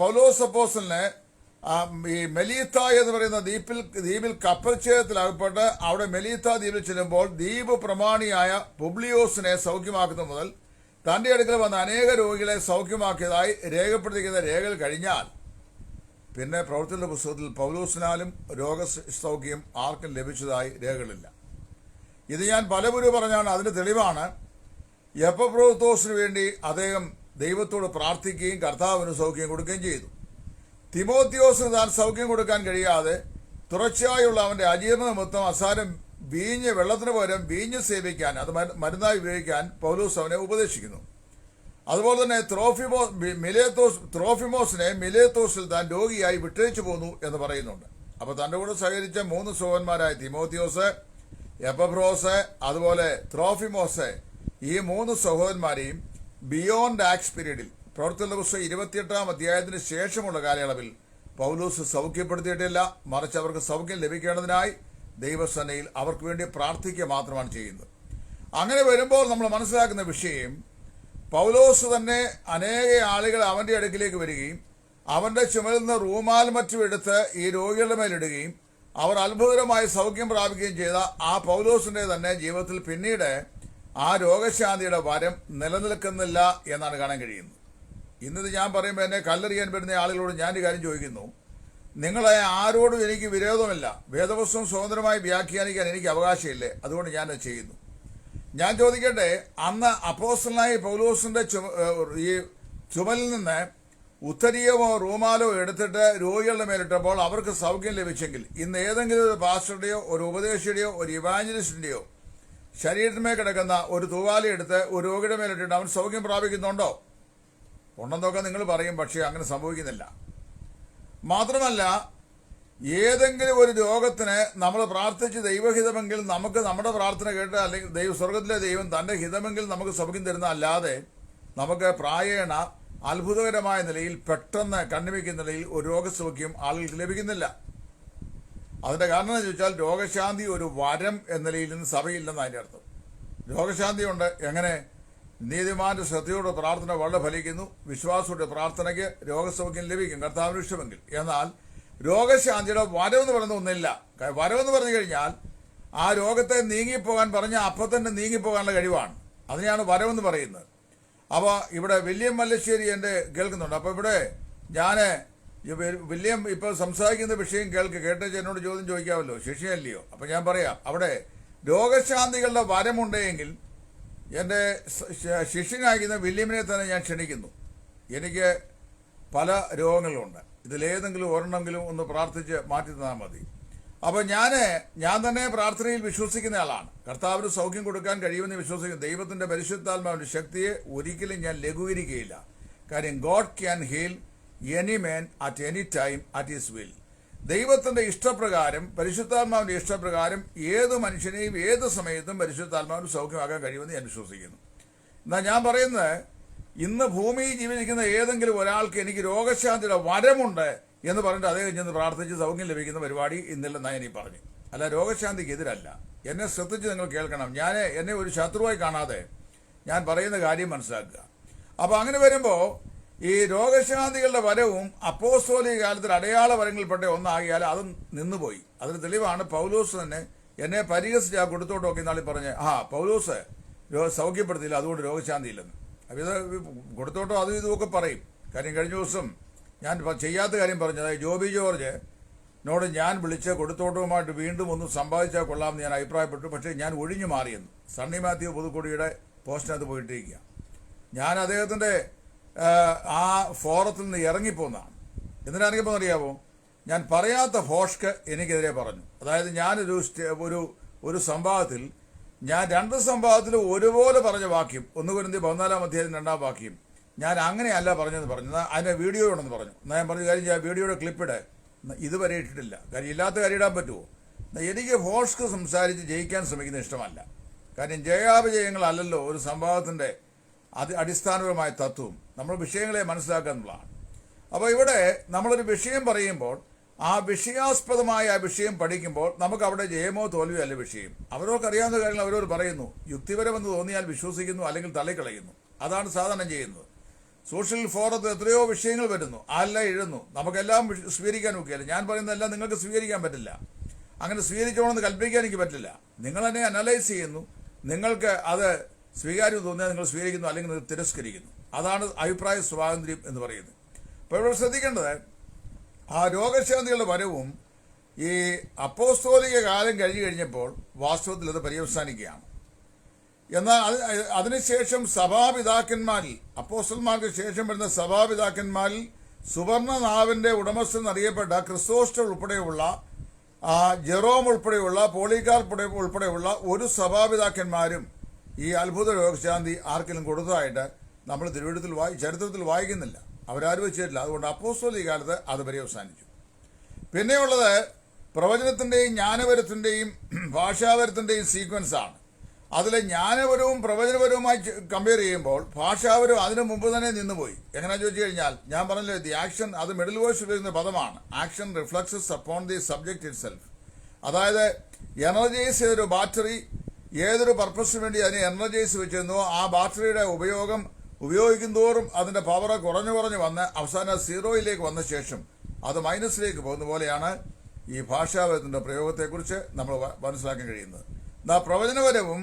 പൗലോസ് അപ്പോസ്തലന് ഈ മെലീത്ത എന്ന് പറയുന്ന ദ്വീപിൽ കപ്പൽച്ഛേദത്തിലകപ്പെട്ട് അവിടെ മെലീത്ത ദ്വീപിൽ ചെല്ലുമ്പോൾ ദ്വീപ് പ്രമാണിയായ പുബ്ലിയോസിനെ സൗഖ്യമാക്കുന്ന മുതൽ തന്റെ അടുക്കൽ വന്ന അനേക രോഗികളെ സൗഖ്യമാക്കിയതായി രേഖപ്പെടുത്തിക്കുന്ന രേഖകൾ കഴിഞ്ഞാൽ പിന്നെ പ്രവൃത്തികളുടെ പുസ്തകത്തിൽ പൗലോസിനാലും രോഗസൗഖ്യം ആർക്കും ലഭിച്ചതായി രേഖകളില്ല. ഇത് ഞാൻ പലപുരു പറഞ്ഞാണ്. അതിന്റെ തെളിവാണ് എപ്പഫ്രോദിത്തോസിന് വേണ്ടി അദ്ദേഹം ദൈവത്തോട് പ്രാർത്ഥിക്കുകയും കർത്താവിന് സൗഖ്യം കൊടുക്കുകയും ചെയ്തു. തിമോത്തിയോസിന് താൻ സൗഖ്യം കൊടുക്കാൻ കഴിയാതെ തുടർച്ചയായുള്ള അവന്റെ അജീർണ നിമിത്തം അസാരം വെള്ളത്തിന് പകരം വീഞ്ഞ് സേവിക്കാൻ, അത് മരുന്നായി ഉപയോഗിക്കാൻ പൗലോസ് അവനെ ഉപദേശിക്കുന്നു. അതുപോലെ തന്നെ ത്രോഫിമോസിനെ മിലേത്തോസിൽ താൻ രോഗിയായി വിട്ടേച്ചു പോന്നു എന്ന് പറയുന്നുണ്ട്. അപ്പൊ തന്റെ കൂടെ സഹകരിച്ച 3 സഹോദരന്മാരായ തിമോത്തിയോസ്, എപ്പഫ്രോസ്, അതുപോലെ ത്രോഫിമോസ്, ഈ 3 സഹോദരന്മാരെയും ബിയോണ്ട് ആക്സ് പീരീഡിൽ പ്രവൃത്തികളുടെ പുസ്തകം 28-ാം അധ്യായത്തിന് ശേഷമുള്ള കാലയളവിൽ പൗലോസ് സൗഖ്യപ്പെടുത്തിയിട്ടില്ല. മറിച്ച് അവർക്ക് സൗഖ്യം ലഭിക്കേണ്ടതിനായി ദൈവസേനയിൽ അവർക്ക് വേണ്ടി പ്രാർത്ഥിക്കുക മാത്രമാണ് ചെയ്യുന്നത്. അങ്ങനെ വരുമ്പോൾ നമ്മൾ മനസ്സിലാക്കുന്ന വിഷയം, പൗലോസ് തന്നെ അനേക ആളുകൾ അവന്റെ അടുക്കിലേക്ക് വരികയും അവന്റെ ചുമലിൽ നിന്ന് റൂമാൽ മറ്റും എടുത്ത് ഈ രോഗികളുടെ മേലിടുകയും അവർ അത്ഭുതകരമായി സൗഖ്യം പ്രാപിക്കുകയും ചെയ്ത ആ പൗലോസിന്റെ തന്നെ ജീവിതത്തിൽ പിന്നീട് ആ രോഗശാന്തിയുടെ വരം നിലനിൽക്കുന്നില്ല എന്നാണ് കാണാൻ കഴിയുന്നത്. ഇന്നത് ഞാൻ പറയുമ്പോൾ എന്നെ കല്ലെറിയാൻ വരുന്ന ആളുകളോട് ഞാൻ ഒരു കാര്യം ചോദിക്കുന്നു. നിങ്ങളെ ആരോടും എനിക്ക് വിരോധമില്ല. വേദപുസ്തകം സ്വതന്ത്രമായി വ്യാഖ്യാനിക്കാൻ എനിക്ക് അവകാശമില്ലേ? അതുകൊണ്ട് ഞാനത് ചെയ്യുന്നു. ഞാൻ ചോദിക്കട്ടെ, അന്ന് അപ്പോസ്തലനായ പൗലോസിന്റെ ഈ ചുമലിൽ നിന്ന് ഉത്തരീയമോ റൂമാലോ എടുത്തിട്ട് രോഗികളുടെ മേലിട്ടപ്പോൾ അവർക്ക് സൗഖ്യം ലഭിച്ചെങ്കിൽ ഇന്ന് ഏതെങ്കിലും ഒരു പാസ്റ്ററുടെയോ ഒരു ഉപദേശിയുടെയോ ഒരു ഇവാഞ്ചലിസ്റ്റിന്റെയോ ശരീരത്തിന്മേൽ കിടക്കുന്ന ഒരു തൂവാല എടുത്ത് ഒരു രോഗിയുടെ മേലിട്ടിട്ട് അവൻ സൗഖ്യം പ്രാപിക്കുന്നുണ്ടോ? ഉണ്ടെന്നൊക്കെ നിങ്ങൾ പറയും, പക്ഷേ അങ്ങനെ സംഭവിക്കുന്നില്ല. മാത്രമല്ല, ഏതെങ്കിലും ഒരു രോഗത്തിന് നമ്മൾ പ്രാർത്ഥിച്ച് ദൈവഹിതമെങ്കിൽ നമുക്ക് നമ്മുടെ പ്രാർത്ഥന കേട്ട്, അല്ലെങ്കിൽ സ്വർഗത്തിലെ ദൈവം തന്റെ ഹിതമെങ്കിൽ നമുക്ക് സൗഖ്യം തരുന്ന അല്ലാതെ നമുക്ക് പ്രായേണ അത്ഭുതകരമായ നിലയിൽ പെട്ടെന്ന് കണ്ണിമിക്കുന്ന നിലയിൽ ഒരു രോഗസൗഖ്യം ആളുകൾക്ക് ലഭിക്കുന്നില്ല. അതിന്റെ കാരണം എന്ന് ചോദിച്ചാൽ രോഗശാന്തി ഒരു വരം എന്ന നിലയിൽ നിന്ന് സഭയില്ലെന്ന് അതിന്റെ അർത്ഥം. രോഗശാന്തിയുണ്ട്. എങ്ങനെ? നീതിമാന്റെ ശ്രദ്ധയോടെ പ്രാർത്ഥന വളരെ ഫലിക്കുന്നു. വിശ്വാസയുടെ പ്രാർത്ഥനയ്ക്ക് രോഗസൗഖ്യം ലഭിക്കും കർത്താവിന് ഇഷ്ടമെങ്കിൽ. എന്നാൽ രോഗശാന്തിയുടെ വരവെന്ന് പറയുന്ന ഒന്നില്ല. വരവെന്ന് പറഞ്ഞു കഴിഞ്ഞാൽ ആ രോഗത്തെ നീങ്ങിപ്പോകാൻ പറഞ്ഞ അപ്പം തന്നെ നീങ്ങിപ്പോകാനുള്ള കഴിവാണ്. അതിനെയാണ് വരവെന്ന് പറയുന്നത്. അപ്പോൾ ഇവിടെ വില്യം മല്ലശ്ശേരി എന്റെ കേൾക്കുന്നുണ്ട്. അപ്പോൾ ഇവിടെ ഞാൻ വില്യം ഇപ്പോൾ സംസാരിക്കുന്ന വിഷയം കേട്ടേച്ച് എന്നോട് ചോദ്യം ചോദിക്കാമല്ലോ, ശിഷ്യനല്ലയോ? അപ്പൊ ഞാൻ പറയാം, അവിടെ രോഗശാന്തികളുടെ വരമുണ്ടെങ്കിൽ എന്റെ ശിഷ്യനായിരിക്കുന്ന വില്യമിനെ തന്നെ ഞാൻ ക്ഷണിക്കുന്നു. എനിക്ക് പല രോഗങ്ങളുണ്ട്. ഇതിലേതെങ്കിലും ഒരെണ്ണമെങ്കിലും ഒന്ന് പ്രാർത്ഥിച്ച് മാറ്റി തന്നാൽ മതി. അപ്പൊ ഞാൻ തന്നെ പ്രാർത്ഥനയിൽ വിശ്വസിക്കുന്ന ആളാണ്. കർത്താവിന് സൗഖ്യം കൊടുക്കാൻ കഴിയുമെന്ന് വിശ്വസിക്കുന്നു. ദൈവത്തിന്റെ പരിശുദ്ധാത്മാവിന്റെ ശക്തിയെ ഒരിക്കലും ഞാൻ ലഘൂകരിക്കുകയില്ല. കാര്യം God can heal any man at any time at his will. ദൈവത്തിന്റെ ഇഷ്ടപ്രകാരം, പരിശുദ്ധാത്മാവിന്റെ ഇഷ്ടപ്രകാരം ഏത് മനുഷ്യനെയും ഏത് സമയത്തും പരിശുദ്ധാത്മാവിന് സൗഖ്യമാക്കാൻ കഴിയുമെന്ന് ഞാൻ വിശ്വസിക്കുന്നു. എന്നാൽ ഞാൻ പറയുന്നത്, ഇന്ന് ഭൂമിയിൽ ജീവിക്കുന്ന ഏതെങ്കിലും ഒരാൾക്ക് എനിക്ക് രോഗശാന്തിയുടെ വരമുണ്ട് എന്ന് പറഞ്ഞിട്ട് അദ്ദേഹം ചെന്ന് പ്രാർത്ഥിച്ച് സൗഖ്യം ലഭിക്കുന്ന പരിപാടി ഇന്നില്ലെന്നാണ് ഞാൻ പറഞ്ഞു. അല്ല, രോഗശാന്തിക്ക് എതിരല്ല. എന്നെ ശ്രദ്ധിച്ച് നിങ്ങൾ കേൾക്കണം. എന്നെ ഒരു ശത്രുവായി കാണാതെ ഞാൻ പറയുന്ന കാര്യം മനസ്സിലാക്കുക. അപ്പൊ അങ്ങനെ വരുമ്പോ ഈ രോഗശാന്തികളുടെ വരവും അപ്പോസ്തോലിക കാലത്തിൽ അടയാള വരങ്ങളിൽപ്പെട്ട ഒന്നാകിയാൽ അതും നിന്നുപോയി. അതിന് തെളിവാണ് പൗലോസ് തന്നെ എന്നെ പരിഹസിച്ച് ആ കൊടുത്തോട്ടൊക്കെ നാളെ പറഞ്ഞ്, പൗലോസ് സൗഖ്യപ്പെടുത്തിയില്ല, അതുകൊണ്ട് രോഗശാന്തി ഇല്ലെന്ന്. അപ്പൊ ഇത് കൊടുത്തോട്ടോ അതും ഇതുമൊക്കെ പറയും. കാര്യം കഴിഞ്ഞ ദിവസം ഞാൻ ചെയ്യാത്ത കാര്യം പറഞ്ഞു. അതായത് ജോബി ജോർജ് നോട് ഞാൻ വിളിച്ച് കൊടുത്തോട്ടവുമായിട്ട് വീണ്ടും ഒന്ന് സമ്പാദിച്ചാൽ കൊള്ളാമെന്ന് ഞാൻ അഭിപ്രായപ്പെട്ടു. പക്ഷേ ഞാൻ ഒഴിഞ്ഞു മാറിയെന്ന് സണ്ണി മാത്യു പുതുക്കോടിയുടെ പോസ്റ്റിനകത്ത് പോയിട്ടിരിക്കുക. ഞാൻ അദ്ദേഹത്തിന്റെ ആ ഫോറത്തിൽ നിന്ന് ഇറങ്ങിപ്പോന്നാണ്. എന്തിനാണെങ്കിപ്പോൾ അറിയാമോ? ഞാൻ പറയാത്ത ഫോഷ്ക്ക് എനിക്കെതിരെ പറഞ്ഞു. അതായത് ഞാനൊരു ഒരു സംഭവത്തിൽ ഞാൻ 2 സംഭവത്തിലും ഒരുപോലെ പറഞ്ഞ വാക്യം, 1 കൊരിന്ത്യർ 14-ാം അധ്യായം 2-ാം വാക്യം ഞാൻ അങ്ങനെയല്ല പറഞ്ഞെന്ന് പറഞ്ഞു. അതിന്റെ വീഡിയോ ഉണ്ടെന്ന് പറഞ്ഞു. എന്നാൽ ഞാൻ പറഞ്ഞ കാര്യം, ഞാൻ വീഡിയോയുടെ ക്ലിപ്പിടെ ഇതുവരെ ഇട്ടിട്ടില്ല. കാര്യം ഇല്ലാത്ത കാര്യം ഇടാൻ പറ്റുമോ? എനിക്ക് ഫോഷ്ക്ക് സംസാരിച്ച് ജയിക്കാൻ ശ്രമിക്കുന്ന ഇഷ്ടമല്ല. കാര്യം ജയാപജയങ്ങളല്ലല്ലോ ഒരു സംഭവത്തിന്റെ അടിസ്ഥാനപരമായ തത്വം നമ്മൾ വിഷയങ്ങളെ മനസ്സിലാക്കുക എന്നുള്ളതാണ്. അപ്പോൾ ഇവിടെ നമ്മളൊരു വിഷയം പറയുമ്പോൾ ആ വിഷയാസ്പദമായ ആ വിഷയം പഠിക്കുമ്പോൾ നമുക്ക് അവിടെ ജയമോ തോൽവിയോ അല്ല വിഷയം. അവരവർക്ക് അറിയാവുന്ന കാര്യങ്ങൾ അവരോട് പറയുന്നു. യുക്തിപരമെന്ന് തോന്നിയാൽ വിശ്വസിക്കുന്നു, അല്ലെങ്കിൽ തള്ളിക്കളയുന്നു. അതാണ് സാധാരണ ചെയ്യുന്നത്. സോഷ്യൽ ഫോറത്തിൽ എത്രയോ വിഷയങ്ങൾ വരുന്നു, ആരെല്ലാം എഴുതുന്നു. നമുക്കെല്ലാം സ്വീകരിക്കാൻ ഒക്കെയല്ല. ഞാൻ പറയുന്നതെല്ലാം നിങ്ങൾക്ക് സ്വീകരിക്കാൻ പറ്റില്ല. അങ്ങനെ സ്വീകരിക്കണമെന്ന് കൽപ്പിക്കാൻ എനിക്ക് പറ്റില്ല. നിങ്ങൾ തന്നെ അനലൈസ് ചെയ്യുന്നു. നിങ്ങൾക്ക് അത് സ്വീകാര്യം തോന്നിയാൽ നിങ്ങൾ സ്വീകരിക്കുന്നു, അല്ലെങ്കിൽ നിങ്ങൾ തിരസ്കരിക്കുന്നു. അതാണ് അഭിപ്രായ സ്വാതന്ത്ര്യം എന്ന് പറയുന്നത്. അപ്പോൾ ഇവിടെ ശ്രദ്ധിക്കേണ്ടത്, ആ രോഗശാന്തികളുടെ വരവും ഈ അപ്പോസ്തോലിക കാലം കഴിഞ്ഞപ്പോൾ വാസ്തവത്തിൽ അത് പര്യവസാനിക്കുകയാണ്. എന്നാൽ അതിനുശേഷം സഭാപിതാക്കന്മാരിൽ, അപ്പോസ്തലന്മാർക്ക് ശേഷം വരുന്ന സഭാപിതാക്കന്മാരിൽ സുവർണനാവിന്റെ ഉടമസ്ഥൻ എന്നറിയപ്പെട്ട ക്രിസോസ്റ്റർ ഉൾപ്പെടെയുള്ള ജെറോം ഉൾപ്പെടെയുള്ള പോളികാർപ്പ് ഉൾപ്പെടെയുള്ള ഒരു സഭാപിതാക്കന്മാരും ഈ അത്ഭുത രോഗശാന്തി ആർക്കെങ്കിലും കൊടുത്തതായിട്ട് നമ്മൾ ചരിത്രത്തിൽ വായിക്കുന്നില്ല. അവരാരും വെച്ചിട്ടില്ല. അതുകൊണ്ട് അപ്പോസ്തോലിക കാലത്ത് അത് പര്യവസാനിച്ചു. പിന്നെയുള്ളത് പ്രവചനത്തിന്റെയും ജ്ഞാനപരത്തിന്റെയും ഭാഷാപരത്തിന്റെയും സീക്വൻസ് ആണ്. അതിൽ ജ്ഞാനപരവും പ്രവചനപരവുമായി കമ്പയർ ചെയ്യുമ്പോൾ ഭാഷാപരവും അതിനു മുമ്പ് തന്നെ നിന്നുപോയി. എങ്ങനെയാ ചോദിച്ചു കഴിഞ്ഞാൽ, ഞാൻ പറഞ്ഞല്ലോ, ദി ആക്ഷൻ, അത് മിഡിൽ വോയ്സ് ഉപയോഗിക്കുന്ന പദമാണ്. Action reflexes upon the subject it self. അതായത് എനർജൈസ് ചെയ്തൊരു ബാറ്ററി ഏതൊരു പർപ്പസിന് വേണ്ടി അതിനെ എനർജൈസ് വെച്ചിരുന്നോ ആ ബാറ്ററിയുടെ ഉപയോഗിക്കും തോറും അതിന്റെ പവർ കുറഞ്ഞു വന്ന് അവസാനം സീറോയിലേക്ക് വന്ന ശേഷം അത് മൈനസിലേക്ക് പോകുന്ന പോലെയാണ് ഈ ഭാഷാപരത്തിന്റെ പ്രയോഗത്തെക്കുറിച്ച് നമ്മൾ മനസ്സിലാക്കാൻ കഴിയുന്നത്. പ്രവചനപരവും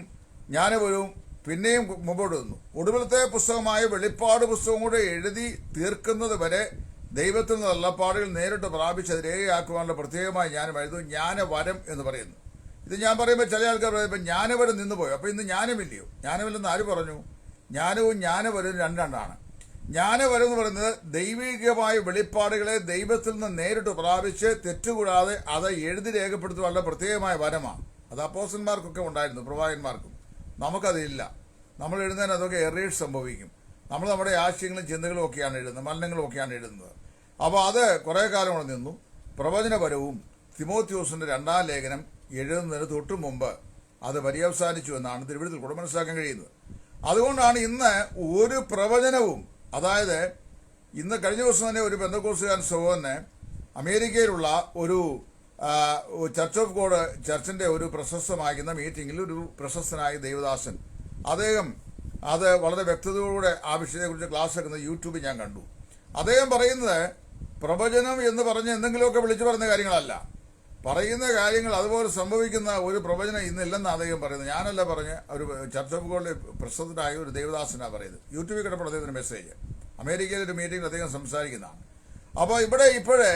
ജ്ഞാനപരവും പിന്നെയും മുമ്പോട്ട് വന്നു. ഒടുവിലത്തെ പുസ്തകമായ വെളിപ്പാട് പുസ്തകം കൂടെ എഴുതി തീർക്കുന്നത് വരെ ദൈവത്തിൽ നിന്ന് അള്ളപ്പാടുകൾ നേരിട്ട് പ്രാപിച്ച് അത് രേഖയാക്കുവാനുള്ള പ്രത്യേകമായി ജ്ഞാനം എഴുതും. ജ്ഞാനവരം എന്ന് പറയുന്നു. ഇത് ഞാൻ പറയുമ്പോൾ ചില ആൾക്കാർ പറയുമ്പോൾ ജ്ഞാനവരം നിന്നുപോയി, അപ്പോൾ ഇന്ന് ജ്ഞാനമില്ലയോ? ജ്ഞാനമില്ലെന്ന് ആര് പറഞ്ഞു? ജ്ഞാനവും ജ്ഞാനവരവും രണ്ടാണ്. ജ്ഞാനവരം എന്ന് പറയുന്നത് ദൈവികമായ വെളിപ്പാടുകളെ ദൈവത്തിൽ നിന്ന് നേരിട്ട് പ്രാപിച്ച് തെറ്റുകൂടാതെ അത് എഴുതി രേഖപ്പെടുത്തുവാനുള്ള പ്രത്യേകമായ വരമാണ്. അത് അപ്പോസ്തലന്മാർക്കൊക്കെ ഉണ്ടായിരുന്നു, പ്രവാചകന്മാർക്കും. നമുക്കതില്ല. നമ്മൾ എഴുതുന്നതിന് അതൊക്കെ എറേഴ്സ് സംഭവിക്കും. നമ്മൾ നമ്മുടെ ആശയങ്ങളും ചിന്തകളും ഒക്കെയാണ് എഴുതുന്നത്, മലിനങ്ങളും ഒക്കെയാണ് എഴുതുന്നത്. അപ്പോൾ അത് കുറേ കാലം കൊണ്ട് നിന്നു. പ്രവചനപരവും തിമോത്തിയോസിന്റെ 2-ാം ലേഖനം എഴുതുന്നതിന് തൊട്ടു മുമ്പ് അത് പര്യവസാനിച്ചു എന്നാണ് തിരുവഴുത്തിൽ കൂടെ മനസ്സിലാക്കാൻ കഴിയുന്നത്. അതുകൊണ്ടാണ് ഇന്ന് ഒരു പ്രവചനവും, അതായത് ഇന്ന് കഴിഞ്ഞ ദിവസം തന്നെ ഒരു പെന്തക്കോസ്തുകാരൻ സഹോദരന് അമേരിക്കയിലുള്ള ഒരു ചർച്ച് ഓഫ് ഗോഡ് ചർച്ചിന്റെ ഒരു പ്രശസ്തമാകുന്ന മീറ്റിംഗിൽ ഒരു പ്രശസ്തനായ ദേവദാസൻ, അദ്ദേഹം അത് വളരെ വ്യക്തതയോടെ ആ വിഷയത്തെക്കുറിച്ച് ക്ലാസ് എടുക്കുന്ന യൂട്യൂബിൽ ഞാൻ കണ്ടു. അദ്ദേഹം പറയുന്നത് പ്രവചനം എന്ന് പറഞ്ഞ് എന്തെങ്കിലുമൊക്കെ വിളിച്ചു പറയുന്ന കാര്യങ്ങളല്ല, പറയുന്ന കാര്യങ്ങൾ അതുപോലെ സംഭവിക്കുന്ന ഒരു പ്രവചനം ഇന്നില്ലെന്ന് അദ്ദേഹം പറയുന്നത്. ഞാനല്ല പറഞ്ഞ് ഒരു ചർച്ച് ഓഫ് ഗോഡിലെ പ്രസിദ്ധനായ ഒരു ദേവദാസനാണ് പറയുന്നത്. യൂട്യൂബിൽ കിടപ്പോൾ അദ്ദേഹത്തിന് മെസ്സേജ്, അമേരിക്കയിലെ ഒരു മീറ്റിംഗിൽ അദ്ദേഹം സംസാരിക്കുന്നതാണ്. അപ്പോൾ ഇവിടെ ഇപ്പോഴേ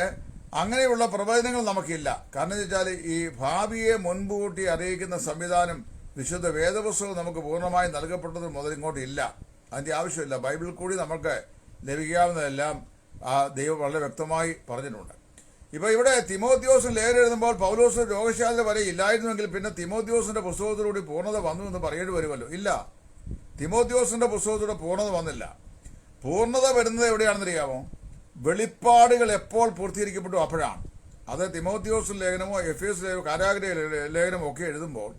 അങ്ങനെയുള്ള പ്രവചനങ്ങൾ നമുക്കില്ല. കാരണം എന്ന് വെച്ചാൽ ഈ ഭാവിയെ മുൻകൂട്ടി അറിയിക്കുന്ന സംവിധാനം വിശുദ്ധ വേദപുസ്തകം നമുക്ക് പൂർണ്ണമായി നൽകപ്പെട്ടത് മുതൽ ഇങ്ങോട്ട് ഇല്ല. അതിന്റെ ആവശ്യമില്ല. ബൈബിളിൽ കൂടി നമുക്ക് ലഭിക്കാവുന്നതെല്ലാം ദൈവം വളരെ വ്യക്തമായി പറഞ്ഞിട്ടുണ്ട്. ഇപ്പൊ ഇവിടെ തിമോത്തിയോസിന് ലേഖനം എഴുതുമ്പോൾ പൗലോസ് രോഗശാന്തി വരെ ഇല്ലായിരുന്നുവെങ്കിൽ പിന്നെ തിമോത്തിയോസിന്റെ പുസ്തകത്തിലൂടെ പൂർണ്ണത വന്നു എന്ന് പറയേണ്ടി വരുമല്ലോ. ഇല്ല, തിമോത്തിയോസിന്റെ പുസ്തകത്തിലൂടെ പൂർണ്ണത വന്നില്ല. പൂർണ്ണത വരുന്നത് എവിടെയാണെന്നറിയാമോ? വെളിപ്പാടുകൾ എപ്പോൾ പൂർത്തീകരിക്കപ്പെട്ടു അപ്പോഴാണ്. അത് തിമോത്തിയോസ് ലേഖനമോ എഫേസ് ലേഖനമോ കാരാഗ്രഹ ലേഖനമോ ഒക്കെ എഴുതുമ്പോൾ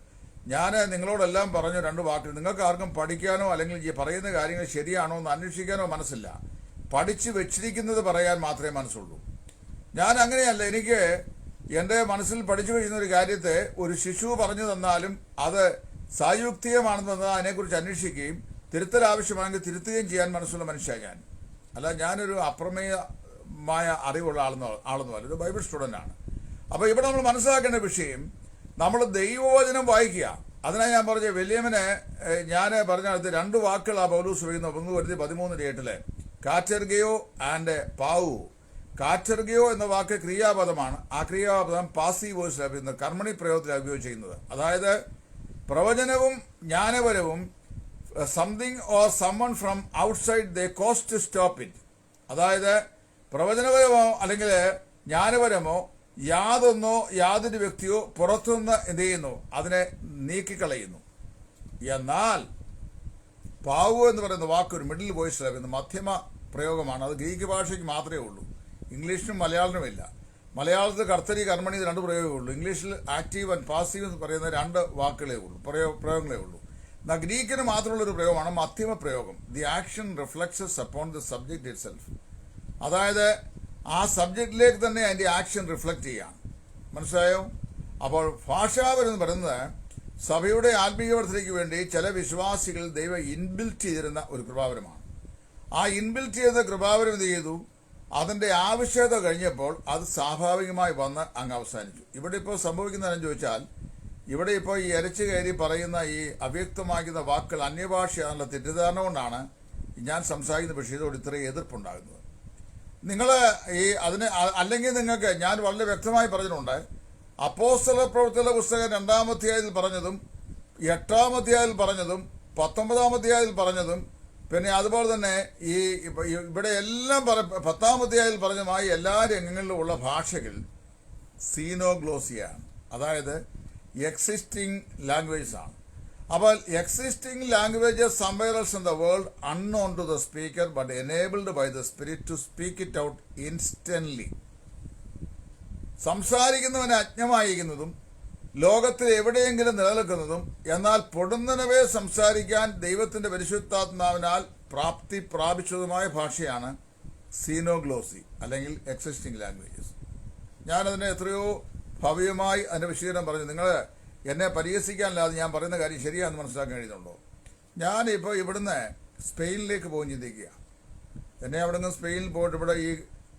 ഞാൻ നിങ്ങളോടെല്ലാം പറഞ്ഞു 2 വാക്കിൽ, നിങ്ങൾക്ക് ആർക്കും പഠിക്കാനോ അല്ലെങ്കിൽ ഈ പറയുന്ന കാര്യങ്ങൾ ശരിയാണോ എന്ന് അന്വേഷിക്കാനോ മനസ്സില്ല. പഠിച്ചു വെച്ചിരിക്കുന്നത് പറയാൻ മാത്രമേ മനസ്സുള്ളൂ. ഞാൻ അങ്ങനെയല്ല. എനിക്ക് എൻ്റെ മനസ്സിൽ പഠിച്ചു കഴിയുന്ന ഒരു കാര്യത്തെ ഒരു ശിശു പറഞ്ഞു തന്നാലും അത് സായുക്തികമാണെന്ന് തന്നാൽ അതിനെക്കുറിച്ച് അന്വേഷിക്കുകയും തിരുത്തൽ ആവശ്യമാണെങ്കിൽ തിരുത്തുകയും ചെയ്യാൻ മനസ്സുള്ള മനുഷ്യയാണ് ഞാൻ. അല്ല, ഞാനൊരു അപ്രമേയമായ അറിവുള്ള ആളൊന്നുമല്ല, ഒരു ബൈബിൾ സ്റ്റുഡൻ്റാണ്. അപ്പോൾ ഇവിടെ നമ്മൾ മനസ്സിലാക്കേണ്ട വിഷയം, നമ്മൾ ദൈവവചനം വായിക്കുക. അതിനായി ഞാൻ പറഞ്ഞ വില്യമിനെ ഞാൻ പറഞ്ഞടുത്ത് 2 വാക്കുകളാണ് പൗലോസ് ഉപയോഗിക്കുന്നത്. 1:13 കാറ്റർഗയോ ആൻഡ് പാവു. കാറ്റർഗയോ എന്ന വാക്ക് ക്രിയാപദമാണ്. ആ ക്രിയാപദം പാസീവ് വോയിസ് ലഭിക്കുന്നത്, കർമ്മണി പ്രയോഗത്തിൽ ഉപയോഗിച്ചിരിക്കുന്നത്. അതായത് പ്രവചനവും ജ്ഞാനപരവും something or someone from outside they cost to stop it. അതായത് പ്രവചനപരമോ അല്ലെങ്കിൽ ജ്ഞാനപരമോ യാതൊരു വ്യക്തിയോ പുറത്തുനിന്ന് എന്ത് ചെയ്യുന്നു, അതിനെ നീക്കിക്കളയുന്നു. എന്നാൽ പാവു എന്ന് പറയുന്ന വാക്ക് ഒരു മിഡിൽ വോയിസ് ലഭിക്കുന്ന മധ്യമ പ്രയോഗമാണ്. അത് ഗ്രീക്ക് ഭാഷയ്ക്ക് മാത്രമേ ഉള്ളൂ, ഇംഗ്ലീഷിനും മലയാളത്തിനും ഇല്ല. മലയാളത്തിൽ കർത്തരി കർമ്മണി 2 പ്രയോഗമേ ഉള്ളൂ. ഇംഗ്ലീഷിൽ ആക്റ്റീവ് ആൻഡ് പാസീവ് എന്ന് പറയുന്ന 2 വാക്കുകളേ ഉള്ളൂ, പ്രയോഗങ്ങളേ ഉള്ളൂ. എന്നാൽ ഗ്രീക്കിന് മാത്രമുള്ളൊരു പ്രയോഗമാണ് മധ്യമ പ്രയോഗം. The action reflexes upon the subject it self. അതായത് ആ സബ്ജക്റ്റിലേക്ക് തന്നെ അതിൻ്റെ ആക്ഷൻ റിഫ്ലക്റ്റ് ചെയ്യാം. മനസ്സിലായോ? അപ്പോൾ ഭാഷാപരം എന്ന് പറയുന്നത് സഭയുടെ ആത്മീയ വർദ്ധനയ്ക്ക് വേണ്ടി ചില വിശ്വാസികൾ ദൈവം ഇൻബിൽറ്റ് ചെയ്തിരുന്ന ഒരു കൃപാവരമാണ്. ആ ഇൻബിൽറ്റ് ചെയ്ത കൃപാവരം എന്ത് ചെയ്തു? അതിൻ്റെ ആവശ്യകത കഴിഞ്ഞപ്പോൾ അത് സ്വാഭാവികമായി വന്ന് അങ്ങ് അവസാനിച്ചു. ഇവിടെ ഇപ്പോൾ സംഭവിക്കുന്നതെന്ന് ചോദിച്ചാൽ, ഇവിടെ ഇപ്പോൾ ഈ എരച്ചു കയറി പറയുന്ന ഈ അവ്യക്തമാക്കുന്ന വാക്കുകൾ അന്യഭാഷയാണുള്ള തെറ്റിദ്ധാരണ കൊണ്ടാണ് ഞാൻ സംസാരിക്കുന്ന വിഷയത്തോട് ഇത്രയും എതിർപ്പുണ്ടാകുന്നത്. നിങ്ങൾ ഈ അതിന് അല്ലെങ്കിൽ നിങ്ങൾക്ക് ഞാൻ വളരെ വ്യക്തമായി പറഞ്ഞിട്ടുണ്ട്. അപ്പോസ്തല പ്രവൃത്തികളുടെ പുസ്തകം 2-ാം അധ്യായത്തിൽ പറഞ്ഞതും 8-ാം അധ്യായത്തിൽ പറഞ്ഞതും 19-ാം അധ്യായത്തിൽ പറഞ്ഞതും പിന്നെ അതുപോലെ തന്നെ ഈ ഇവിടെ എല്ലാം 10-ാം അധ്യായത്തിൽ പറഞ്ഞതുമായി എല്ലാ രംഗങ്ങളിലും ഉള്ള ഭാഷകൾ സീനോഗ്ലോസിയാണ്. അതായത് എക്സിസ്റ്റിംഗ് ലാംഗ്വേജസ് ആണ്. അപ്പോൾ existing languages somewhere else in the world unknown to the speaker but enabled by the spirit to speak it out instantly. സംസാരിക്കുന്നവന് അജ്ഞമായിരിക്കുന്നതും ലോകത്തിൽ എവിടെയെങ്കിലും നിലനിൽക്കുന്നതും എന്നാൽ പൊടുന്നനവേ സംസാരിക്കാൻ ദൈവത്തിന്റെ പരിശുദ്ധാത്മാവിനാൽ പ്രാപ്തി പ്രാപിച്ചതുമായ ഭാഷയാണ് സീനോഗ്ലോസി അല്ലെങ്കിൽ എക്സിസ്റ്റിംഗ് ലാംഗ്വേജസ്. ഞാനതിനെ എത്രയോ ഭവ്യമായി അതിൻ്റെ വിശദീകരണം പറഞ്ഞു. നിങ്ങൾ എന്നെ പരിഹസിക്കാനല്ലാതെ ഞാൻ പറയുന്ന കാര്യം ശരിയാണെന്ന് മനസ്സിലാക്കാൻ കഴിയുന്നുണ്ടോ? ഞാനിപ്പോൾ ഇവിടുന്ന് സ്പെയിനിലേക്ക് പോകും ചിന്തിക്കുക. എന്നെ അവിടെ നിന്ന് സ്പെയിനിൽ പോയിട്ട് ഇവിടെ ഈ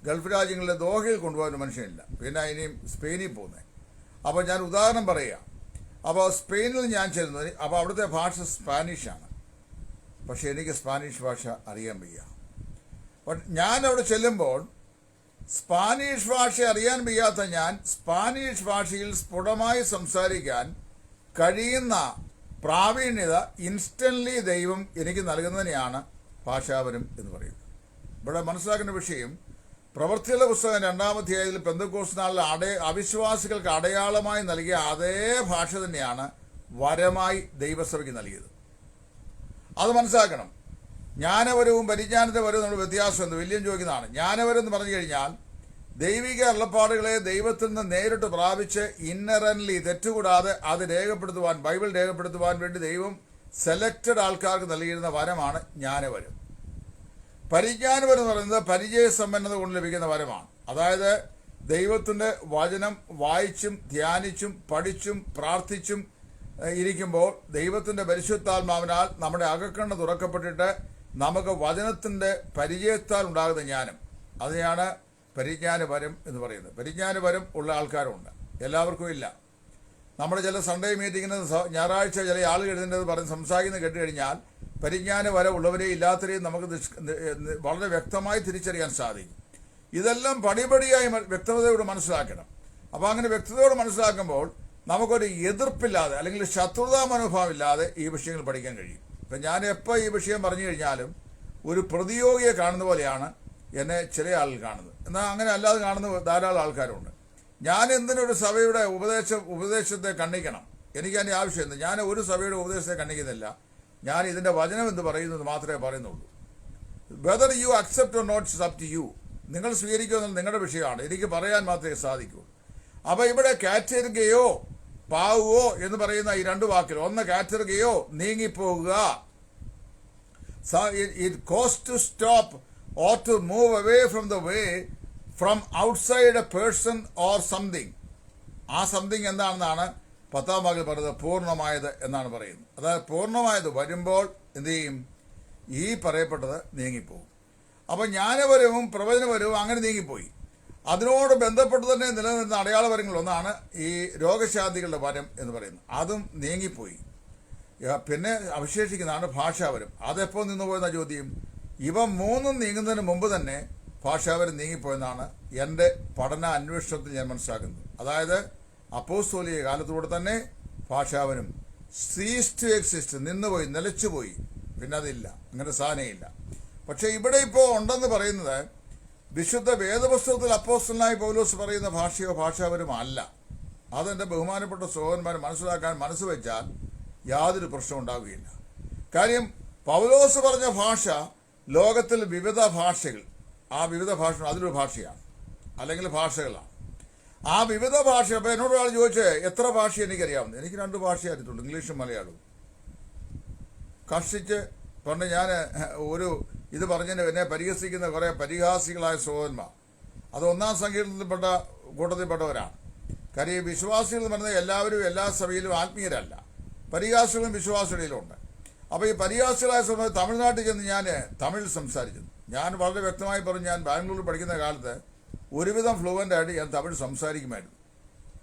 ഗൾഫ് രാജ്യങ്ങളിലെ ദോഹയിൽ കൊണ്ടുപോകാൻ മനുഷ്യനില്ല, പിന്നെ ഇനിയും സ്പെയിനിൽ പോകുന്നത്. അപ്പോൾ ഞാൻ ഉദാഹരണം പറയുക. അപ്പോൾ സ്പെയിനിൽ ഞാൻ ചെല്ലുന്നത്, അപ്പോൾ അവിടുത്തെ ഭാഷ സ്പാനിഷാണ്. പക്ഷെ എനിക്ക് സ്പാനിഷ് ഭാഷ അറിയാൻ വയ്യ. ബട്ട് ഞാൻ അവിടെ ചെല്ലുമ്പോൾ സ്പാനിഷ് ഭാഷ അറിയാൻ വയ്യാത്ത ഞാൻ സ്പാനിഷ് ഭാഷയിൽ സ്ഫുടമായി സംസാരിക്കാൻ കഴിയുന്ന പ്രാവീണ്യത ഇൻസ്റ്റന്റ്ലി ദൈവം എനിക്ക് നൽകുന്നതിനെയാണ് ഭാഷാപരം എന്ന് പറയുന്നത്. ഇവിടെ മനസ്സിലാക്കേണ്ട വിഷയം, പ്രവൃത്തികളുടെ പുസ്തകം 2-ാം അധ്യായത്തിൽ പെന്തക്കോസ്ത് നാളിൽ അവിശ്വാസികൾക്ക് അടയാളമായി നൽകിയ അതേ ഭാഷ തന്നെയാണ് വരമായി ദൈവസഭയ്ക്ക് നൽകിയത്. അത് മനസ്സിലാക്കണം. ജ്ഞാനപരവും പരിജ്ഞാനപരവും നമ്മൾ വ്യത്യാസം എന്ന് വില്യം ചോദിക്കുന്നതാണ്. ജ്ഞാനപരം എന്ന് പറഞ്ഞു കഴിഞ്ഞാൽ ദൈവിക അരുളപ്പാടുകളെ ദൈവത്തിൽ നിന്ന് നേരിട്ട് പ്രാപിച്ച് ഇന്നറൻലി തെറ്റുകൂടാതെ അത് രേഖപ്പെടുത്തുവാൻ, ബൈബിൾ രേഖപ്പെടുത്തുവാൻ വേണ്ടി ദൈവം സെലക്റ്റഡ് ആൾക്കാർക്ക് നൽകിയിരുന്ന വരമാണ് ജ്ഞാനപരം. പരിജ്ഞാനപരം എന്ന് പറയുന്നത് പരിചയസമ്പന്നത കൊണ്ട് ലഭിക്കുന്ന വരമാണ്. അതായത് ദൈവത്തിൻ്റെ വചനം വായിച്ചും ധ്യാനിച്ചും പഠിച്ചും പ്രാർത്ഥിച്ചും ഇരിക്കുമ്പോൾ ദൈവത്തിൻ്റെ പരിശുദ്ധാത്മാവിനാൽ നമ്മുടെ അകക്കണ്ണ് തുറക്കപ്പെട്ടിട്ട് നമുക്ക് വചനത്തിൻ്റെ പരിചയത്താൽ ഉണ്ടാകുന്ന ജ്ഞാനം, അതിനെയാണ് പരിജ്ഞാനപരം എന്ന് പറയുന്നത്. പരിജ്ഞാനപരം ഉള്ള ആൾക്കാരുണ്ട്, എല്ലാവർക്കും ഇല്ല. നമ്മുടെ ചില സൺഡേ മീറ്റിങ്ങിന് ഞായറാഴ്ച ചില ആളുകൾ എഴുതുന്നത് പറഞ്ഞ് സംസാരിക്കുന്നത് കേട്ട് കഴിഞ്ഞാൽ പരിജ്ഞാനപരം ഉള്ളവരെയും ഇല്ലാത്തവരെയും നമുക്ക് വളരെ വ്യക്തമായി തിരിച്ചറിയാൻ സാധിക്കും. ഇതെല്ലാം പടിപടിയായി വ്യക്തതയോട് മനസ്സിലാക്കണം. അപ്പോൾ അങ്ങനെ വ്യക്തതയോട് മനസ്സിലാക്കുമ്പോൾ നമുക്കൊരു എതിർപ്പില്ലാതെ അല്ലെങ്കിൽ ശത്രുതാ മനോഭാവമില്ലാതെ ഈ വിഷയങ്ങൾ പഠിക്കാൻ കഴിയും. ഇപ്പം ഞാൻ എപ്പോൾ ഈ വിഷയം പറഞ്ഞു കഴിഞ്ഞാലും ഒരു പ്രതിയോഗിയെ കാണുന്ന പോലെയാണ് എന്നെ ചില ആളുകൾ കാണുന്നത്. എന്നാൽ അങ്ങനെ അല്ലാതെ കാണുന്ന ധാരാളം ആൾക്കാരുണ്ട്. ഞാൻ എന്തിനൊരു സഭയുടെ ഉപദേശത്തെ കണ്ണിക്കണം? എനിക്ക് അതിൻ്റെ ആവശ്യമില്ല. ഞാൻ ഒരു സഭയുടെ ഉപദേശത്തെ കണ്ണിക്കുന്നില്ല. ഞാൻ ഇതിൻ്റെ വചനം എന്ന് പറയുന്നത് മാത്രമേ പറയുന്നുള്ളൂ. Whether you accept or not is up to you. നിങ്ങൾ സ്വീകരിക്കുമെന്നുള്ള നിങ്ങളുടെ വിഷയമാണ്. എനിക്ക് പറയാൻ മാത്രമേ സാധിക്കൂ. അപ്പോൾ ഇവിടെ കാറ്ററുകയോ പാവുകയോ എന്ന് പറയുന്ന ഈ രണ്ട് വാക്കിൽ, ഒന്ന് കാറ്ററുകയോ നീങ്ങിപ്പോകുക, it cost to stop or to move away from the way from outside a person or something. ആ സംതിങ് എന്താണെന്നാണ് 10-ാം വാക്കിൽ പറയുന്നത്, പൂർണ്ണമായത് എന്നാണ് പറയുന്നത്. അതായത് പൂർണ്ണമായത് വരുമ്പോൾ എന്ത് ചെയ്യും? ഈ പറയപ്പെട്ടത് നീങ്ങിപ്പോകും. അപ്പം ജ്ഞാനപരവും പ്രവചനപരവും അങ്ങനെ നീങ്ങിപ്പോയി. അതിനോട് ബന്ധപ്പെട്ട് തന്നെ നിലനിന്ന അടയാളപരങ്ങളൊന്നാണ് ഈ രോഗശാന്തികളുടെ വരം എന്ന് പറയുന്നത്. അതും നീങ്ങിപ്പോയി. പിന്നെ അവശേഷിക്കുന്നതാണ് ഭാഷാപരം. അതെപ്പോൾ നിന്ന് പോയെന്ന ചോദ്യം. ഇവ മൂന്നും നീങ്ങുന്നതിന് മുമ്പ് തന്നെ ഭാഷാപരം നീങ്ങിപ്പോയെന്നാണ് എൻ്റെ പഠന അന്വേഷണത്തിൽ ഞാൻ മനസ്സിലാക്കുന്നത്. അതായത് അപ്പോസ്തോലിക കാലത്തൂടെ തന്നെ ഭാഷാപരം സീസ് ടു എക്സിസ്റ്റ്, നിന്നുപോയി, നിലച്ചുപോയി, പിന്നെ അതില്ല, അങ്ങനെ സാധനമില്ല. പക്ഷെ ഇവിടെ ഇപ്പോൾ ഉണ്ടെന്ന് പറയുന്നത് വിശുദ്ധ വേദപുസ്തകത്തിൽ അപ്പോസ്തലനായ പൗലോസ് പറയുന്ന ഭാഷയോ ഭാഷാപരമോ അല്ല. അതെൻ്റെ ബഹുമാനപ്പെട്ട സഹോദരന്മാർ മനസ്സിലാക്കാൻ മനസ്സ് വെച്ചാൽ യാതൊരു പ്രശ്നവും ഉണ്ടാവുകയില്ല. കാര്യം പൗലോസ് പറഞ്ഞ ഭാഷ ലോകത്തിൽ വിവിധ ഭാഷകൾ, ആ വിവിധ ഭാഷ അതിലൊരു ഭാഷയാണ്, അല്ലെങ്കിൽ ഭാഷകളാണ്. ആ വിവിധ ഭാഷ, അപ്പോൾ എന്നോട് ഒരാൾ ചോദിച്ചത് എത്ര ഭാഷ എനിക്കറിയാവുന്നത്? എനിക്ക് 2 ഭാഷ അറിയത്തുള്ളൂ, ഇംഗ്ലീഷും മലയാളവും. കർഷിച്ച് പണ്ട് ഞാൻ ഒരു ഇത് പറഞ്ഞതിന് എന്നെ പരിഹസിക്കുന്ന കുറേ പരിഹാസികളായ സഹോദരന്മാർ അത് ഒന്നാം സങ്കീർത്തനത്തിൽപ്പെട്ട കൂട്ടത്തിൽപ്പെട്ടവരാണ്. കാര്യം ഈ വിശ്വാസികൾ എന്ന് പറഞ്ഞാൽ എല്ലാവരും എല്ലാ സഭയിലും ആത്മീയരല്ല, പരിഹാസികളും വിശ്വാസികളിലുണ്ട്. അപ്പോൾ ഈ പരിഹാസികളായ സമയത്ത് തമിഴ്നാട്ടിൽ ചെന്ന് ഞാൻ തമിഴിൽ സംസാരിച്ചു. ഞാൻ വളരെ വ്യക്തമായി പറഞ്ഞു, ഞാൻ ബാംഗ്ലൂരിൽ പഠിക്കുന്ന കാലത്ത് ഒരുവിധം ഫ്ലുവൻ്റായിട്ട് ഞാൻ തമിഴ് സംസാരിക്കുമായിരുന്നു.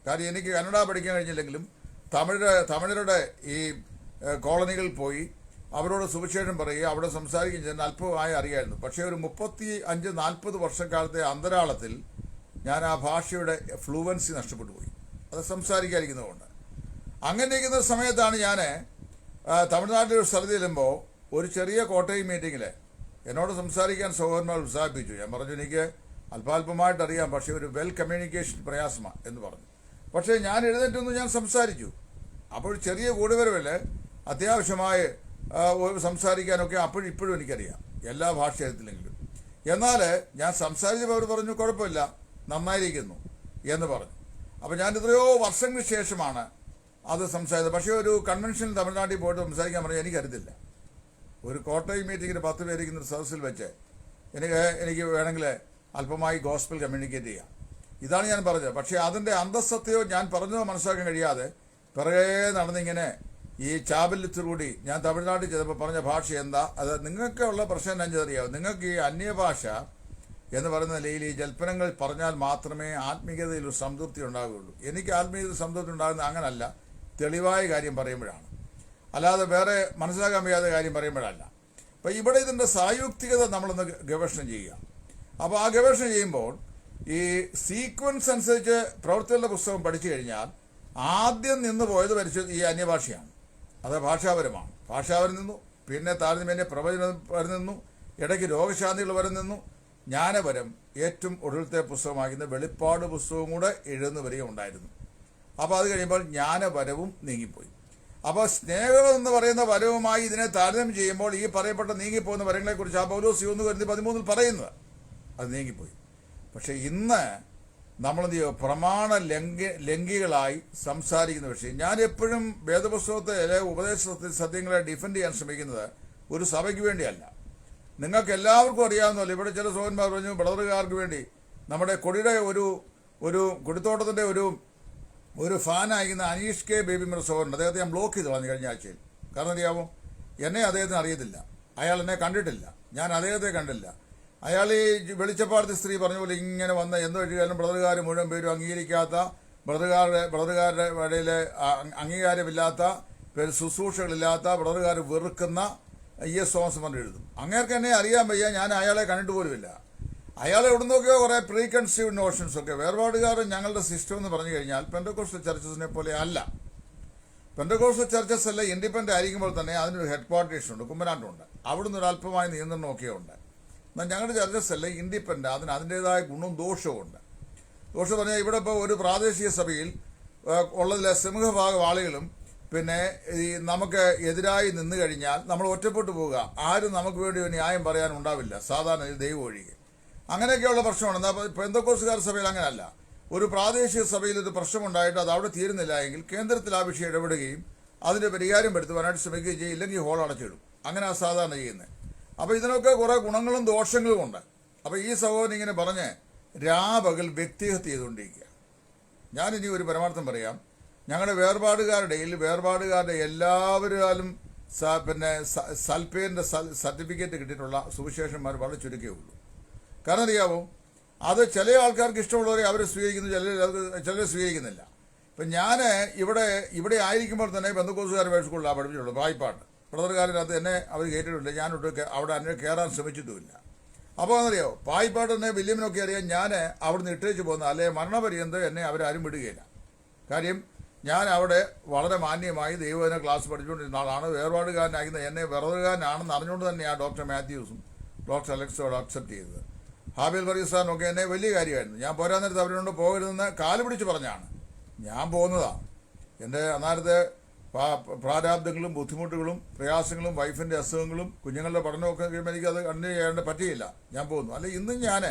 കാര്യം എനിക്ക് കന്നഡ പഠിക്കാൻ കഴിഞ്ഞില്ലെങ്കിലും തമിഴരുടെ ഈ കോളനികളിൽ പോയി അവരോട് സുവിശേഷം പറയുക, അവിടെ സംസാരിക്കുകയും ചെയ്യുന്ന അല്പമായി അറിയായിരുന്നു. പക്ഷേ ഒരു 35-40 വർഷക്കാലത്തെ അന്തരാളത്തിൽ ഞാൻ ആ ഭാഷയുടെ ഫ്ലുവൻസി നഷ്ടപ്പെട്ടു പോയി, അത് സംസാരിക്കാതിരിക്കുന്നതുകൊണ്ട്. അങ്ങനെ ഇരിക്കുന്ന സമയത്താണ് ഞാൻ തമിഴ്നാട്ടിൽ ഒരു സ്ഥലത്ത് ചെല്ലുമ്പോൾ ഒരു ചെറിയ കോട്ടയം മീറ്റിങ്ങിൽ എന്നോട് സംസാരിക്കാൻ സഹോദരന്മാർ ഉത്സാഹിപ്പിച്ചു. ഞാൻ പറഞ്ഞു, എനിക്ക് അല്പാൽപമായിട്ട് അറിയാം, പക്ഷേ ഒരു വെൽ കമ്മ്യൂണിക്കേഷൻ പ്രയാസമാണ് എന്ന് പറഞ്ഞു. പക്ഷേ ഞാൻ എഴുന്നേറ്റൊന്ന് ഞാൻ സംസാരിച്ചു. അപ്പോൾ ചെറിയ കൂടുവരവിൽ അത്യാവശ്യമായി സംസാരിക്കാനൊക്കെ ഇപ്പോഴും എനിക്കറിയാം, എല്ലാ ഭാഷയത്തിലെങ്കിലും. എന്നാൽ ഞാൻ സംസാരിച്ചപ്പോൾ അവർ പറഞ്ഞു, കുഴപ്പമില്ല, നന്നായിരിക്കുന്നു എന്ന് പറഞ്ഞു. അപ്പോൾ ഞാൻ എത്രയോ വർഷങ്ങൾക്ക് ശേഷമാണ് അത് സംസാരിച്ചത്. പക്ഷേ ഒരു കൺവെൻഷനിൽ തമിഴ്നാട്ടിൽ പോയിട്ട് സംസാരിക്കാൻ പറഞ്ഞാൽ എനിക്കറിയത്തില്ല. ഒരു കോട്ടയം മീറ്റിങ്ങിന് 10 പേരിക്കുന്ന ഒരു സദസ്സിൽ വെച്ച് എനിക്ക് വേണമെങ്കിൽ അല്പമായി ഗോസ്പൽ കമ്മ്യൂണിക്കേറ്റ് ചെയ്യാം. ഇതാണ് ഞാൻ പറഞ്ഞത്. പക്ഷേ അതിൻ്റെ അന്തസത്തയോ ഞാൻ പറഞ്ഞതോ മനസ്സിലാക്കാൻ കഴിയാതെ പിറകെ നടന്നിങ്ങനെ ഈ ചാബല്യത്തിലൂടി ഞാൻ തമിഴ്നാട്ടിൽ ചെയ്തപ്പോൾ പറഞ്ഞ ഭാഷ എന്താ, അത് നിങ്ങൾക്കുള്ള പ്രശ്നം എന്താ അറിയാവും. നിങ്ങൾക്ക് ഈ അന്യഭാഷ എന്ന് പറയുന്ന നിലയിൽ ഈ ജൽപ്പനങ്ങൾ പറഞ്ഞാൽ മാത്രമേ ആത്മീയതയിൽ ഒരു സംതൃപ്തി ഉണ്ടാകുകയുള്ളൂ. എനിക്ക് ആത്മീയതയിൽ സംതൃപ്തി ഉണ്ടാകുന്നത് അങ്ങനല്ല, തെളിവായ കാര്യം പറയുമ്പോഴാണ്, അല്ലാതെ വേറെ മനസ്സിലാക്കാൻ വയ്യാത്ത കാര്യം പറയുമ്പോഴല്ല. അപ്പം ഇവിടെ ഇതിൻ്റെ സായുക്തികത നമ്മളൊന്ന് ഗവേഷണം ചെയ്യുക. അപ്പോൾ ആ ഗവേഷണം ചെയ്യുമ്പോൾ ഈ സീക്വൻസ് അനുസരിച്ച് പ്രവർത്തികളുടെ പുസ്തകം പഠിച്ചു കഴിഞ്ഞാൽ ആദ്യം നിന്ന് പോയത് പരിശോധന ഈ അന്യഭാഷയാണ്. അത് ഭാഷാപരമാണ്. ഭാഷാപരം നിന്നു, പിന്നെ താരതമ്യേന പ്രവചനം വരെ നിന്നു, ഇടയ്ക്ക് രോഗശാന്തികൾ വരെ നിന്നു, ജ്ഞാനപരം ഏറ്റവും ഒടുവിലത്തെ പുസ്തകമാകുന്ന വെളിപ്പാട് പുസ്തകവും കൂടെ എഴുതുന്നവരെയും ഉണ്ടായിരുന്നു. അപ്പോൾ അത് കഴിയുമ്പോൾ ജ്ഞാനപരവും നീങ്ങിപ്പോയി. അപ്പോൾ സ്നേഹം എന്ന് പറയുന്ന വരവുമായി ഇതിനെ താരതമ്യം ചെയ്യുമ്പോൾ ഈ പറയപ്പെട്ട നീങ്ങിപ്പോകുന്ന വരങ്ങളെക്കുറിച്ച് ആ പൗലോസ് 1:13 പറയുന്നത് അത് നീങ്ങിപ്പോയി. പക്ഷെ ഇന്ന് നമ്മളെന്ത് ചെയ്യുക, പ്രമാണ ലംഘികളായി സംസാരിക്കുന്ന വിഷയം. ഞാൻ എപ്പോഴും വേദപുസ്തകത്തിലെ ഉപദേശ സത്യങ്ങളെ ഡിഫെൻഡ് ചെയ്യാൻ ശ്രമിക്കുന്നത് ഒരു സഭയ്ക്ക് വേണ്ടിയല്ല. നിങ്ങൾക്ക് എല്ലാവർക്കും അറിയാവുന്നല്ലോ, ഇവിടെ ചില സഹോദരന്മാർ പറഞ്ഞു ബ്രദറുകാർക്ക് വേണ്ടി നമ്മുടെ കൊടിയുടെ ഒരു കൊടിത്തോട്ടത്തിൻ്റെ ഒരു ഫാനായിരിക്കുന്ന അനീഷ് കെ ബേബി മിർ സഹോദരൻ, അദ്ദേഹത്തെ ഞാൻ ബ്ലോക്ക് ചെയ്ത് കളഞ്ഞു കഴിഞ്ഞ ആഴ്ചയിൽ. കാരണം അറിയാമോ, എന്നെ അദ്ദേഹത്തിന് അറിയത്തില്ല, അയാൾ എന്നെ കണ്ടിട്ടില്ല, ഞാൻ അദ്ദേഹത്തെ കണ്ടില്ല. അയാൾ ഈ വെളിച്ചപ്പാടത്തെ സ്ത്രീ പറഞ്ഞ പോലെ ഇങ്ങനെ വന്ന എന്തോ എഴുതിയാലും ബ്രദറുകാർ മുഴുവൻ പേരും അംഗീകരിക്കാത്ത, ബ്രദറുകാരുടെ ഇടയിൽ അംഗീകാരമില്ലാത്ത, ശുശ്രൂഷകളില്ലാത്ത, ബ്രദറുകാർ വെറുക്കുന്ന ES തോമസ് പറഞ്ഞ് എഴുതും. അങ്ങേർക്ക് എന്നെ അറിയാൻ വയ്യ, ഞാൻ അയാളെ കണ്ടിട്ട് പോലുമില്ല. അയാൾ എവിടെ നിന്നൊക്കെയോ കുറേ പ്രീ കൺസീവ്ഡ് നോഷൻസ് ഒക്കെ. വേർപാടുകാർ ഞങ്ങളുടെ സിസ്റ്റം എന്ന് പറഞ്ഞു കഴിഞ്ഞാൽ പെന്തക്കോസ്റ്റൽ ചർച്ചസിനെ പോലെ അല്ല. പെന്തക്കോസ്റ്റൽ ചർച്ചസ് എല്ലാം ഇൻഡിപെൻഡൻ്റ് ആയിരിക്കുമ്പോൾ തന്നെ അതിനൊരു ഹെഡ് ക്വാർട്ടേഴ്സ് ഉണ്ട്, കുമ്മനാണ്ടുണ്ട്, അവിടുന്ന് ഒരു അല്പമായ നിയന്ത്രണമൊക്കെ ഉണ്ട്. എന്നാൽ ഞങ്ങളുടെ ചർച്ചസ് എല്ലാം ഇൻഡിപെൻഡൻ്റ്, അതിൻ്റേതായ ഗുണവും ദോഷവും ഉണ്ട്. ദോഷം പറഞ്ഞാൽ ഇവിടെ ഇപ്പോൾ ഒരു പ്രാദേശിക സഭയിൽ ഉള്ളതിലെ സിംഹഭാഗം ആളുകളും പിന്നെ ഈ നമുക്ക് എതിരായി നിന്ന് കഴിഞ്ഞാൽ നമ്മൾ ഒറ്റപ്പെട്ടു പോവുക, ആരും നമുക്ക് വേണ്ടി ഒരു ന്യായം പറയാനുണ്ടാവില്ല, സാധാരണ ദൈവം ഒഴികെ. അങ്ങനെയൊക്കെയുള്ള പ്രശ്നമാണ്. എന്നാൽ പെന്തക്കോസ്തുകാർ സഭയിൽ അങ്ങനെയല്ല. ഒരു പ്രാദേശിക സഭയിൽ ഒരു പ്രശ്നമുണ്ടായിട്ട് അത് അവിടെ തീരുന്നില്ല എങ്കിൽ കേന്ദ്രത്തിൽ ആ വിഷയം ഇടപെടുകയും അതിൻ്റെ പരിഹാരം പെടുത്തുവാനായിട്ട് ശ്രമിക്കുകയും ചെയ്യും, ഇല്ലെങ്കിൽ ഹോൾ അടച്ചിടും. അങ്ങനെ സാധാരണ ചെയ്യുന്നത്. അപ്പോൾ ഇതിനൊക്കെ കുറേ ഗുണങ്ങളും ദോഷങ്ങളും ഉണ്ട്. അപ്പോൾ ഈ സഹോദരൻ ഇങ്ങനെ പറഞ്ഞ് രാപകൽ വ്യക്തിഹത്യ ചെയ്തുകൊണ്ടിരിക്കുക. ഞാനിനി ഒരു പരമാർത്ഥം പറയാം. ഞങ്ങളുടെ വേർപാടുകാരുടെ എല്ലാവരും പിന്നെ സൽപ്പേരിൻ്റെ സർട്ടിഫിക്കറ്റ് കിട്ടിയിട്ടുള്ള സുവിശേഷന്മാർ വളരെ ചുരുക്കേ ഉള്ളൂ. കാരണം അറിയാമോ, അത് ചില ആൾക്കാർക്ക് ഇഷ്ടമുള്ളവരെ അവർ സ്വീകരിക്കുന്നു, ചിലരെ സ്വീകരിക്കുന്നില്ല. ഇപ്പം ഞാൻ ഇവിടെ ആയിരിക്കുമ്പോൾ തന്നെ പെന്തക്കോസ്തുകാർ സ്കൂളിലാണ് പഠിപ്പിച്ചുള്ളൂ. വായ്പാട്ട് ബ്രദറുകാരനകത്ത് എന്നെ അവർ കേട്ടിട്ടില്ല, ഞാനൊട്ട് അവിടെ അന്നെ കയറാൻ ശ്രമിച്ചിട്ടുമില്ല. അപ്പോൾ എന്നറിയോ, പായിപ്പാട്ട് തന്നെ വില്യമിനൊക്കെ അറിയാം, ഞാൻ അവിടുന്ന് ഇട്ടേച്ച് പോകുന്ന അല്ലെങ്കിൽ മരണപര്യന്തം എന്നെ അവരാരും വിടുകയില്ല. കാര്യം ഞാൻ അവിടെ വളരെ മാന്യമായി ദൈവദിന ക്ലാസ് പഠിച്ചുകൊണ്ടിരുന്ന ആളാണ്. വേർപാടുകാരനായിരുന്ന എന്നെ വെറുതുകാരനാണെന്ന് അറിഞ്ഞുകൊണ്ട് തന്നെയാണ് ഡോക്ടർ മാത്യൂസും ഡോക്ടർ അലക്സോട് അക്സെപ്റ്റ് ചെയ്തത്. ഹാബിൽ വർഗീസാനൊക്കെ എന്നെ വലിയ കാര്യമായിരുന്നു. ഞാൻ പോരാൻ നേരത്ത് അവരോട് പോകരുതെന്ന് കാല് പിടിച്ച് പറഞ്ഞാണ് ഞാൻ പോകുന്നതാണ്. എൻ്റെ അന്നേരത്തെ പ്രാരാബ്ദങ്ങളും ബുദ്ധിമുട്ടുകളും പ്രയാസങ്ങളും വൈഫിൻ്റെ അസുഖങ്ങളും കുഞ്ഞുങ്ങളുടെ പഠനമൊക്കെ കഴിയുമ്പോൾ എനിക്കത് കണ്ടിന്യൂ ചെയ്യാണ്ട് പറ്റിയില്ല, ഞാൻ പോകുന്നു. അല്ലെ ഇന്നും ഞാൻ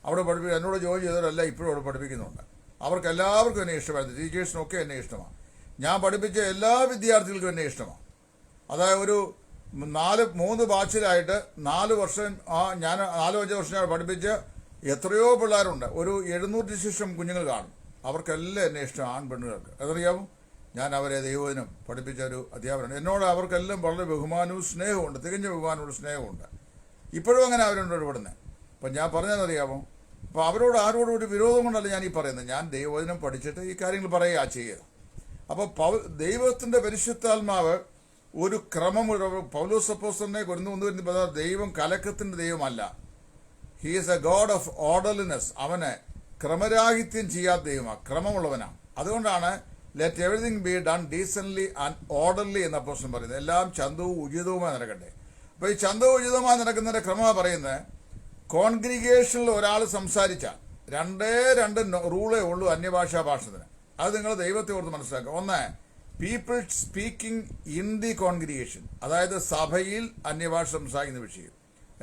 അവിടെ പഠിപ്പിക്കും, എന്നോട് ജോലി ചെയ്തവരല്ല ഇപ്പോഴും അവിടെ പഠിപ്പിക്കുന്നുണ്ട്. അവർക്ക് എല്ലാവർക്കും എന്നെ ഇഷ്ടമായിരുന്നു, ടീച്ചേഴ്സിനൊക്കെ എന്നെ ഇഷ്ടമാണ്. ഞാൻ പഠിപ്പിച്ച എല്ലാ വിദ്യാർത്ഥികൾക്കും എന്നെ ഇഷ്ടമാണ്. അതായത് മൂന്ന് ബാച്ചിലായിട്ട് 4 വർഷം ഞാൻ 4-5 വർഷം ഞാൻ പഠിപ്പിച്ച് എത്രയോ പിള്ളേരുണ്ട്. ഒരു 700 ശിഷ്ടം കുഞ്ഞുങ്ങൾ കാണും. അവർക്കെല്ലാം എന്നെ ഇഷ്ടം, ആൺ പെണ്ണുകൾക്ക്. അതറിയാമോ? ഞാൻ അവരെ ദൈവവചനം പഠിപ്പിച്ച ഒരു അധ്യാപകനാണ്. എന്നോട് അവർക്കെല്ലാം വളരെ ബഹുമാനവും സ്നേഹമുണ്ട്, തികഞ്ഞ ബഹുമാനവും സ്നേഹമുണ്ട്. ഇപ്പോഴും അങ്ങനെ അവരോട് ഇടപെടുന്നത്. അപ്പം ഞാൻ പറഞ്ഞതെന്നറിയാമോ? അപ്പോൾ അവരോട് ആരോടും ഒരു വിരോധം കൊണ്ടല്ല ഞാൻ ഈ പറയുന്നത്. ഞാൻ ദൈവവചനം പഠിച്ചിട്ട് ഈ കാര്യങ്ങൾ പറയുക ചെയ്യുക. അപ്പോൾ ദൈവത്തിൻ്റെ പരിശുദ്ധാത്മാവ് ഒരു ക്രമം, പൗലോസ് അപ്പോസ്തലനെ കൊന്നു ദൈവം കലക്കത്തിൻ്റെ ദൈവമല്ല. He is a god of orderliness. അവന് ക്രമരാഹിത്യം ചെയ്യാത്ത ദൈവമാണ്, ക്രമമുള്ളവനാണ്. അതുകൊണ്ടാണ് let everything be done decently and orderly എന്ന അപ്പോസ്തലൻ പറയുന്നത്. എല്ലാം ചന്തവും ഉചിതവുമായി നടക്കട്ടെ. അപ്പോൾ ഈ ചന്തവും ഉചിതമായി നടക്കുന്നതിൻ്റെ ക്രമമാണ് പറയുന്നത്. കോൺഗ്രിഗേഷനിൽ ഒരാൾ സംസാരിച്ചാൽ രണ്ട് റൂളേ ഉള്ളൂ അന്യഭാഷാ ഭാഷത്തിന്. അത് നിങ്ങൾ ദൈവത്തെ ഓർത്ത് മനസ്സിലാക്കുക. ഒന്ന്, people speaking in the congregation, അതായത് സഭയിൽ അന്യഭാഷ സംസാരിക്കുന്ന വിഷയം.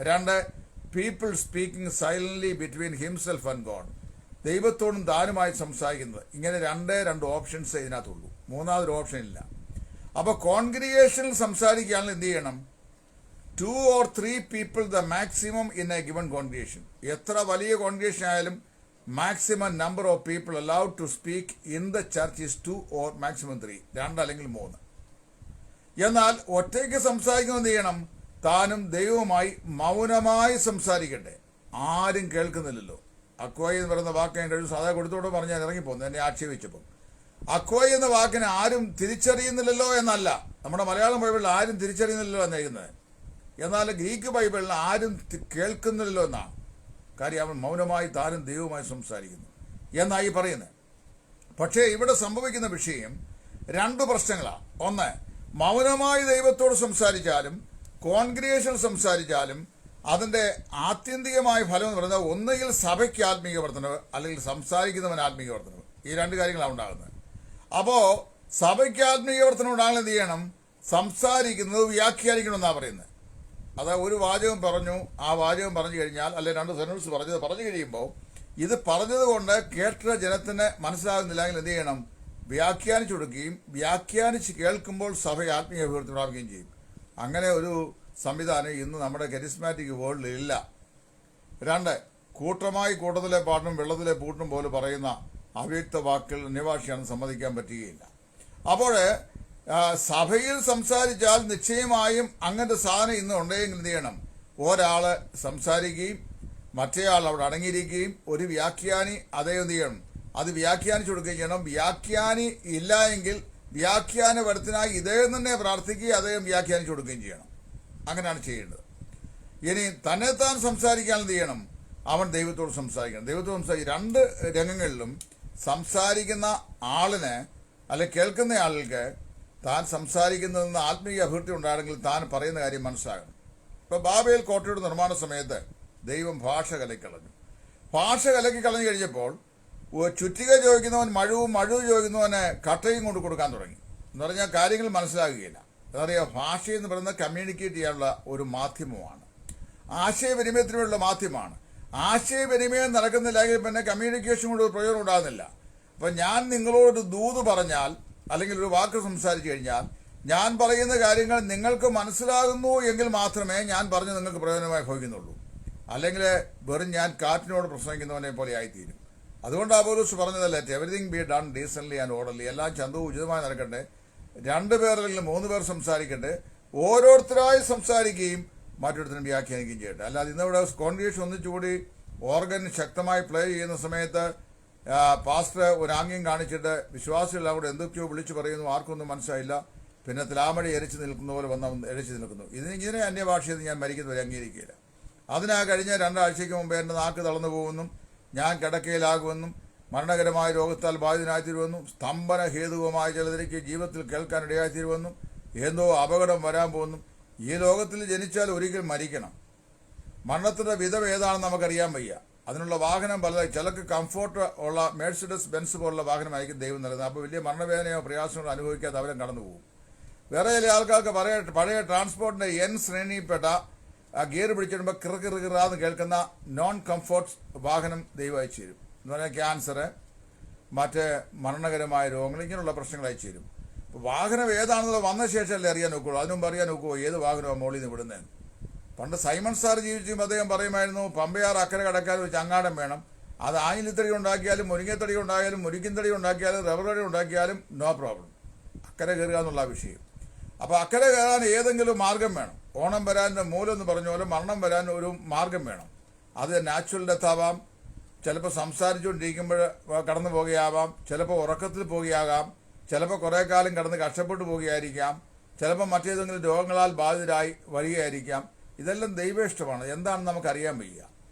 2, people speaking silently between himself and God, ദൈവത്തോടും താനുമായി സംസാരിക്കുന്നത്. ഇങ്ങനെ 2 ഓപ്ഷൻസ് ഇതിനകത്തുള്ളൂ. മൂന്നാമതൊരു ഓപ്ഷൻ ഇല്ല. അപ്പോൾ കോൺഗ്രിഗേഷനിൽ സംസാരിക്കുകയാണെങ്കിൽ എന്ത് ചെയ്യണം? 2 or 3 people the maximum in a given congregation. എത്ര വലിയ കോൺഗ്രിഗേഷൻ ആയാലും maximum number of people allowed to speak in the church is 2 or maximum 3, 2 അല്ലെങ്കിൽ 3. എന്നാൽ ഒറ്റയ്ക്ക് സംസാരിക്കുന്നത് എന്ത് ചെയ്യണം? താനും ദൈവവുമായി മൗനമായി സംസാരിക്കട്ടെ. ആരും കേൾക്കുന്നില്ലല്ലോ. അക്വായി എന്ന് പറയുന്ന വാക്ക് എൻ്റെ ഒരു സാധാ കൊടുത്തോടെ പറഞ്ഞാൽ ഇറങ്ങിപ്പോന്നു എന്നെ ആക്ഷേപിച്ചപ്പോൾ. അക്വായി എന്ന വാക്കിനെ ആരും തിരിച്ചറിയുന്നില്ലല്ലോ എന്നല്ല, നമ്മുടെ മലയാളം ബൈബിളിൽ ആരും തിരിച്ചറിയുന്നില്ലല്ലോ എന്നെഴുതുന്നത്. എന്നാൽ ഗ്രീക്ക് ബൈബിളിൽ ആരും കേൾക്കുന്നില്ലല്ലോ എന്നാണ് കാര്യം. അവൻ മൗനമായി താനും ദൈവവുമായി സംസാരിക്കുന്നു എന്നായി പറയുന്നത്. പക്ഷേ ഇവിടെ സംഭവിക്കുന്ന വിഷയം 2 പ്രശ്നങ്ങളാണ്. ഒന്ന്, മൗനമായി ദൈവത്തോട് സംസാരിച്ചാലും കോൺഗ്രിഗേഷൻ സംസാരിച്ചാലും അതിൻ്റെ ആത്യന്തികമായ ഫലം എന്ന് പറയുന്നത് ഒന്നുകിൽ സഭയ്ക്ക് ആത്മീയ വർധനവ് അല്ലെങ്കിൽ സംസാരിക്കുന്നവൻ ആത്മീയ വർധനവ്. ഈ 2 കാര്യങ്ങളാണ് ഉണ്ടാകുന്നത്. അപ്പോൾ സഭയ്ക്ക് ആത്മീയ വർധനം ഉണ്ടാകണം എന്ത് ചെയ്യണം? സംസാരിക്കുന്നത് വ്യാഖ്യാനിക്കണമെന്നാണ് പറയുന്നത്. അത് ഒരു വാചകം പറഞ്ഞു, ആ വാചകം പറഞ്ഞു കഴിഞ്ഞാൽ, അല്ലെ 2 സെന്റൻസ് പറഞ്ഞു കഴിയുമ്പോൾ ഇത് പറഞ്ഞതുകൊണ്ട് കേട്ട ജനത്തിന് മനസ്സിലാകുന്നില്ലെങ്കിൽ എന്ത് ചെയ്യണം? വ്യാഖ്യാനിച്ചു കൊടുക്കുകയും വ്യാഖ്യാനിച്ച് കേൾക്കുമ്പോൾ സഭ ആത്മീയ അഭിവൃദ്ധി പ്രാപിക്കുകയും ചെയ്യും. അങ്ങനെ ഒരു സംവിധാനം ഇന്ന് നമ്മുടെ കരിസ്മാറ്റിക് വേൾഡിൽ ഇല്ല. 2, കൂട്ടമായി കൂട്ടത്തിലെ പാട്ടും വെള്ളത്തിലെ പൂട്ടും പോലെ പറയുന്ന അവ്യക്ത വാക്കുകൾ അന്യഭാഷയാണ് സമ്മതിക്കാൻ പറ്റുകയില്ല. അപ്പോൾ സഭയിൽ സംസാരിച്ചാൽ നിശ്ചയമായും അങ്ങനത്തെ സാധനം ഇന്ന് ഉണ്ടെങ്കിൽ എന്ത് ചെയ്യണം? ഒരാള് സംസാരിക്കുകയും മറ്റേയാൾ അവിടെ അടങ്ങിയിരിക്കുകയും ഒരു വ്യാഖ്യാനി അതേ എന്ത് ചെയ്യണം? അത് വ്യാഖ്യാനിച്ചു കൊടുക്കുകയും ചെയ്യണം. വ്യാഖ്യാനി ഇല്ല എങ്കിൽ വ്യാഖ്യാനപരത്തിനായി ഇദ്ദേഹം തന്നെ പ്രാർത്ഥിക്കുകയും അദ്ദേഹം വ്യാഖ്യാനിച്ചു കൊടുക്കുകയും ചെയ്യണം. അങ്ങനെയാണ് ചെയ്യേണ്ടത്. ഇനി തന്നെത്താൻ സംസാരിക്കാൻ എന്ത് ചെയ്യണം? അവൻ ദൈവത്തോട് സംസാരിക്കണം. ദൈവത്തോട് സംസാരിക്കും. 2 രംഗങ്ങളിലും സംസാരിക്കുന്ന ആളിന് അല്ലെ കേൾക്കുന്ന ആൾക്ക് താൻ സംസാരിക്കുന്നതെന്ന് ആത്മീയ അഭിവൃദ്ധി ഉണ്ടാണെങ്കിൽ താൻ പറയുന്ന കാര്യം മനസ്സിലാകണം. ഇപ്പോൾ ബാബേൽ കോട്ടയുടെ നിർമ്മാണ സമയത്ത് ദൈവം ഭാഷ കലക്കിക്കളഞ്ഞു. ഭാഷ കലക്കിക്കളഞ്ഞു കഴിഞ്ഞപ്പോൾ ചുറ്റിക ചോദിക്കുന്നവൻ മഴുവും ചോദിക്കുന്നവന് കട്ടയും കൊണ്ട് കൊടുക്കാൻ തുടങ്ങി. എന്ന് പറഞ്ഞാൽ കാര്യങ്ങൾ മനസ്സിലാകുകയില്ല. അതറിയാം, ഭാഷ എന്ന് പറയുന്നത് കമ്മ്യൂണിക്കേറ്റ് ചെയ്യാനുള്ള ഒരു മാധ്യമമാണ്, ആശയവിനിമയത്തിനുള്ള മാധ്യമമാണ്. ആശയവിനിമയം നടക്കുന്നില്ലെങ്കിൽ പിന്നെ കമ്മ്യൂണിക്കേഷൻ കൊണ്ട് ഒരു പ്രയോജനം ഉണ്ടാകുന്നില്ല. അപ്പം ഞാൻ നിങ്ങളോട് ദൂത് പറഞ്ഞാൽ അല്ലെങ്കിൽ ഒരു വാക്ക് സംസാരിച്ചു കഴിഞ്ഞാൽ ഞാൻ പറയുന്ന കാര്യങ്ങൾ നിങ്ങൾക്ക് മനസ്സിലാകുന്നു എങ്കിൽ മാത്രമേ ഞാൻ പറഞ്ഞ് നിങ്ങൾക്ക് പ്രയോജനമായി ഭവിക്കുന്നുള്ളൂ. അല്ലെങ്കിൽ വെറും ഞാൻ കാറ്റിനോട് പ്രസംഗിക്കുന്നവനെ പോലെ ആയിത്തീരും. അതുകൊണ്ടാണ് പൗലോസ് പറഞ്ഞതല്ലേ, everything be done decently and orderly. എല്ലാം ചന്തവും ഉചിതമായി നടക്കട്ടെ. 2 പേർ അല്ലെങ്കിൽ 3 പേർ സംസാരിക്കട്ടെ. ഓരോരുത്തരായി സംസാരിക്കുകയും മറ്റൊരുത്തരും വ്യാഖ്യാനിക്കുകയും ചെയ്യട്ടെ. അല്ലാതെ ഇന്നിവിടെ കോൺഗ്രിഗേഷൻ ഒന്നിച്ചുകൂടി ഓർഗൻ ശക്തമായി പ്ലേ ചെയ്യുന്ന സമയത്ത് പാസ്റ്റർ ഒരു ആംഗ്യം കാണിച്ചിട്ട് വിശ്വാസികളെല്ലാം കൂടെ എന്തൊക്കെയോ വിളിച്ചു പറയുന്നു, ആർക്കൊന്നും മനസ്സിലായില്ല. പിന്നെ തിലാമഴി എരിച്ചു നിൽക്കുന്ന പോലെ വന്ന് എരിച്ചു നിൽക്കുന്നു. ഇതിനെ അന്യഭാഷയെന്ന് ഞാൻ മരിക്കുന്നവരെ അംഗീകരിക്കില്ല. അതിനാ കഴിഞ്ഞ 2 ആഴ്ചയ്ക്ക് മുമ്പ് എൻ്റെ നാക്ക് തളർന്നു പോകുമെന്നും ഞാൻ കിടക്കയിലാകുമെന്നും മരണകരമായ രോഗത്താൽ ബാധിതനായിത്തീരുമെന്നും സ്തംഭന ഹേതുവുമായ ചിലതിലേക്ക് ജീവിതത്തിൽ കേൾക്കാനിടയായിത്തീരുമെന്നും എന്തോ അപകടം വരാൻ പോകുന്നു. ഈ ലോകത്തിൽ ജനിച്ചാൽ ഒരിക്കൽ മരിക്കണം. മരണത്തിൻ്റെ വിധം ഏതാണെന്ന് നമുക്കറിയാൻ വയ്യ. അതിനുള്ള വാഹനം പലതായി. ചിലർക്ക് കംഫോർട്ട് ഉള്ള മേഴ്സിഡസ് ബെൻസ് പോലുള്ള വാഹനമായിരിക്കും ദൈവം നൽകുന്നത്. അപ്പോൾ വലിയ മരണവേദനയോ പ്രയാസങ്ങളോ അനുഭവിക്കാതെ അവരും കടന്നു പോകും. വേറെ ചില ആൾക്കാർക്ക് പഴയ ട്രാൻസ്പോർട്ടിൻ്റെ N ശ്രേണിയിൽപ്പെട്ട ഗിയർ പിടിച്ചിടുമ്പോൾ കിറാന്ന് കേൾക്കുന്ന നോൺ കംഫോർട്ട് വാഹനം ദൈവം അയച്ചു തരും. എന്ന് പറഞ്ഞാൽ ക്യാൻസർ, മറ്റ് മരണകരമായ രോഗങ്ങൾ, ഇങ്ങനെയുള്ള പ്രശ്നങ്ങൾ അയച്ചു തരും. വാഹനം ഏതാണെന്നുള്ളത് വന്ന ശേഷമല്ലേ അറിയാൻ നോക്കുള്ളൂ. അതിനുമുമ്പ് അറിയാൻ നോക്കുമോ ഏത് വാഹനമാണ് മോളിൽ നിന്ന് വിടുന്നതെന്ന്? പണ്ട് സൈമൺ സാർ ജീവിച്ചും അദ്ദേഹം പറയുമായിരുന്നു, പമ്പയാർ അക്കരെ കടക്കാൻ ഒരു ചങ്ങാടം വേണം. അത് ആഞ്ഞിലിത്തടി ഉണ്ടാക്കിയാലും മുരിങ്ങത്തടി ഉണ്ടാക്കിയാലും മുരിക്കിൻതടി ഉണ്ടാക്കിയാലും റബ്ബർ തടി ഉണ്ടാക്കിയാലും നോ പ്രോബ്ലം, അക്കരെ കയറുക എന്നുള്ള വിഷയം. അപ്പോൾ അക്കരെ കയറാൻ ഏതെങ്കിലും മാർഗം വേണം. ഓണം വരാൻ്റെ മൂലമെന്ന് പറഞ്ഞ പോലെ മരണം വരാൻ ഒരു മാർഗം വേണം. അത് നാച്ചുറൽ ഡെത്ത് ആവാം, ചിലപ്പോൾ സംസാരിച്ചുകൊണ്ടിരിക്കുമ്പോൾ കടന്നു പോകുകയാവാം, ചിലപ്പോൾ ഉറക്കത്തിൽ പോകുകയാകാം, ചിലപ്പോൾ കുറേ കാലം കടന്ന് കഷ്ടപ്പെട്ടു പോകുകയായിരിക്കാം, ചിലപ്പോൾ മറ്റേതെങ്കിലും രോഗങ്ങളാൽ ബാധിതരായി വരികയായിരിക്കാം. ഇതെല്ലാം ദൈവേഷ്ടമാണ്. എന്താണെന്ന് നമുക്കറിയാൻ വയ്യ.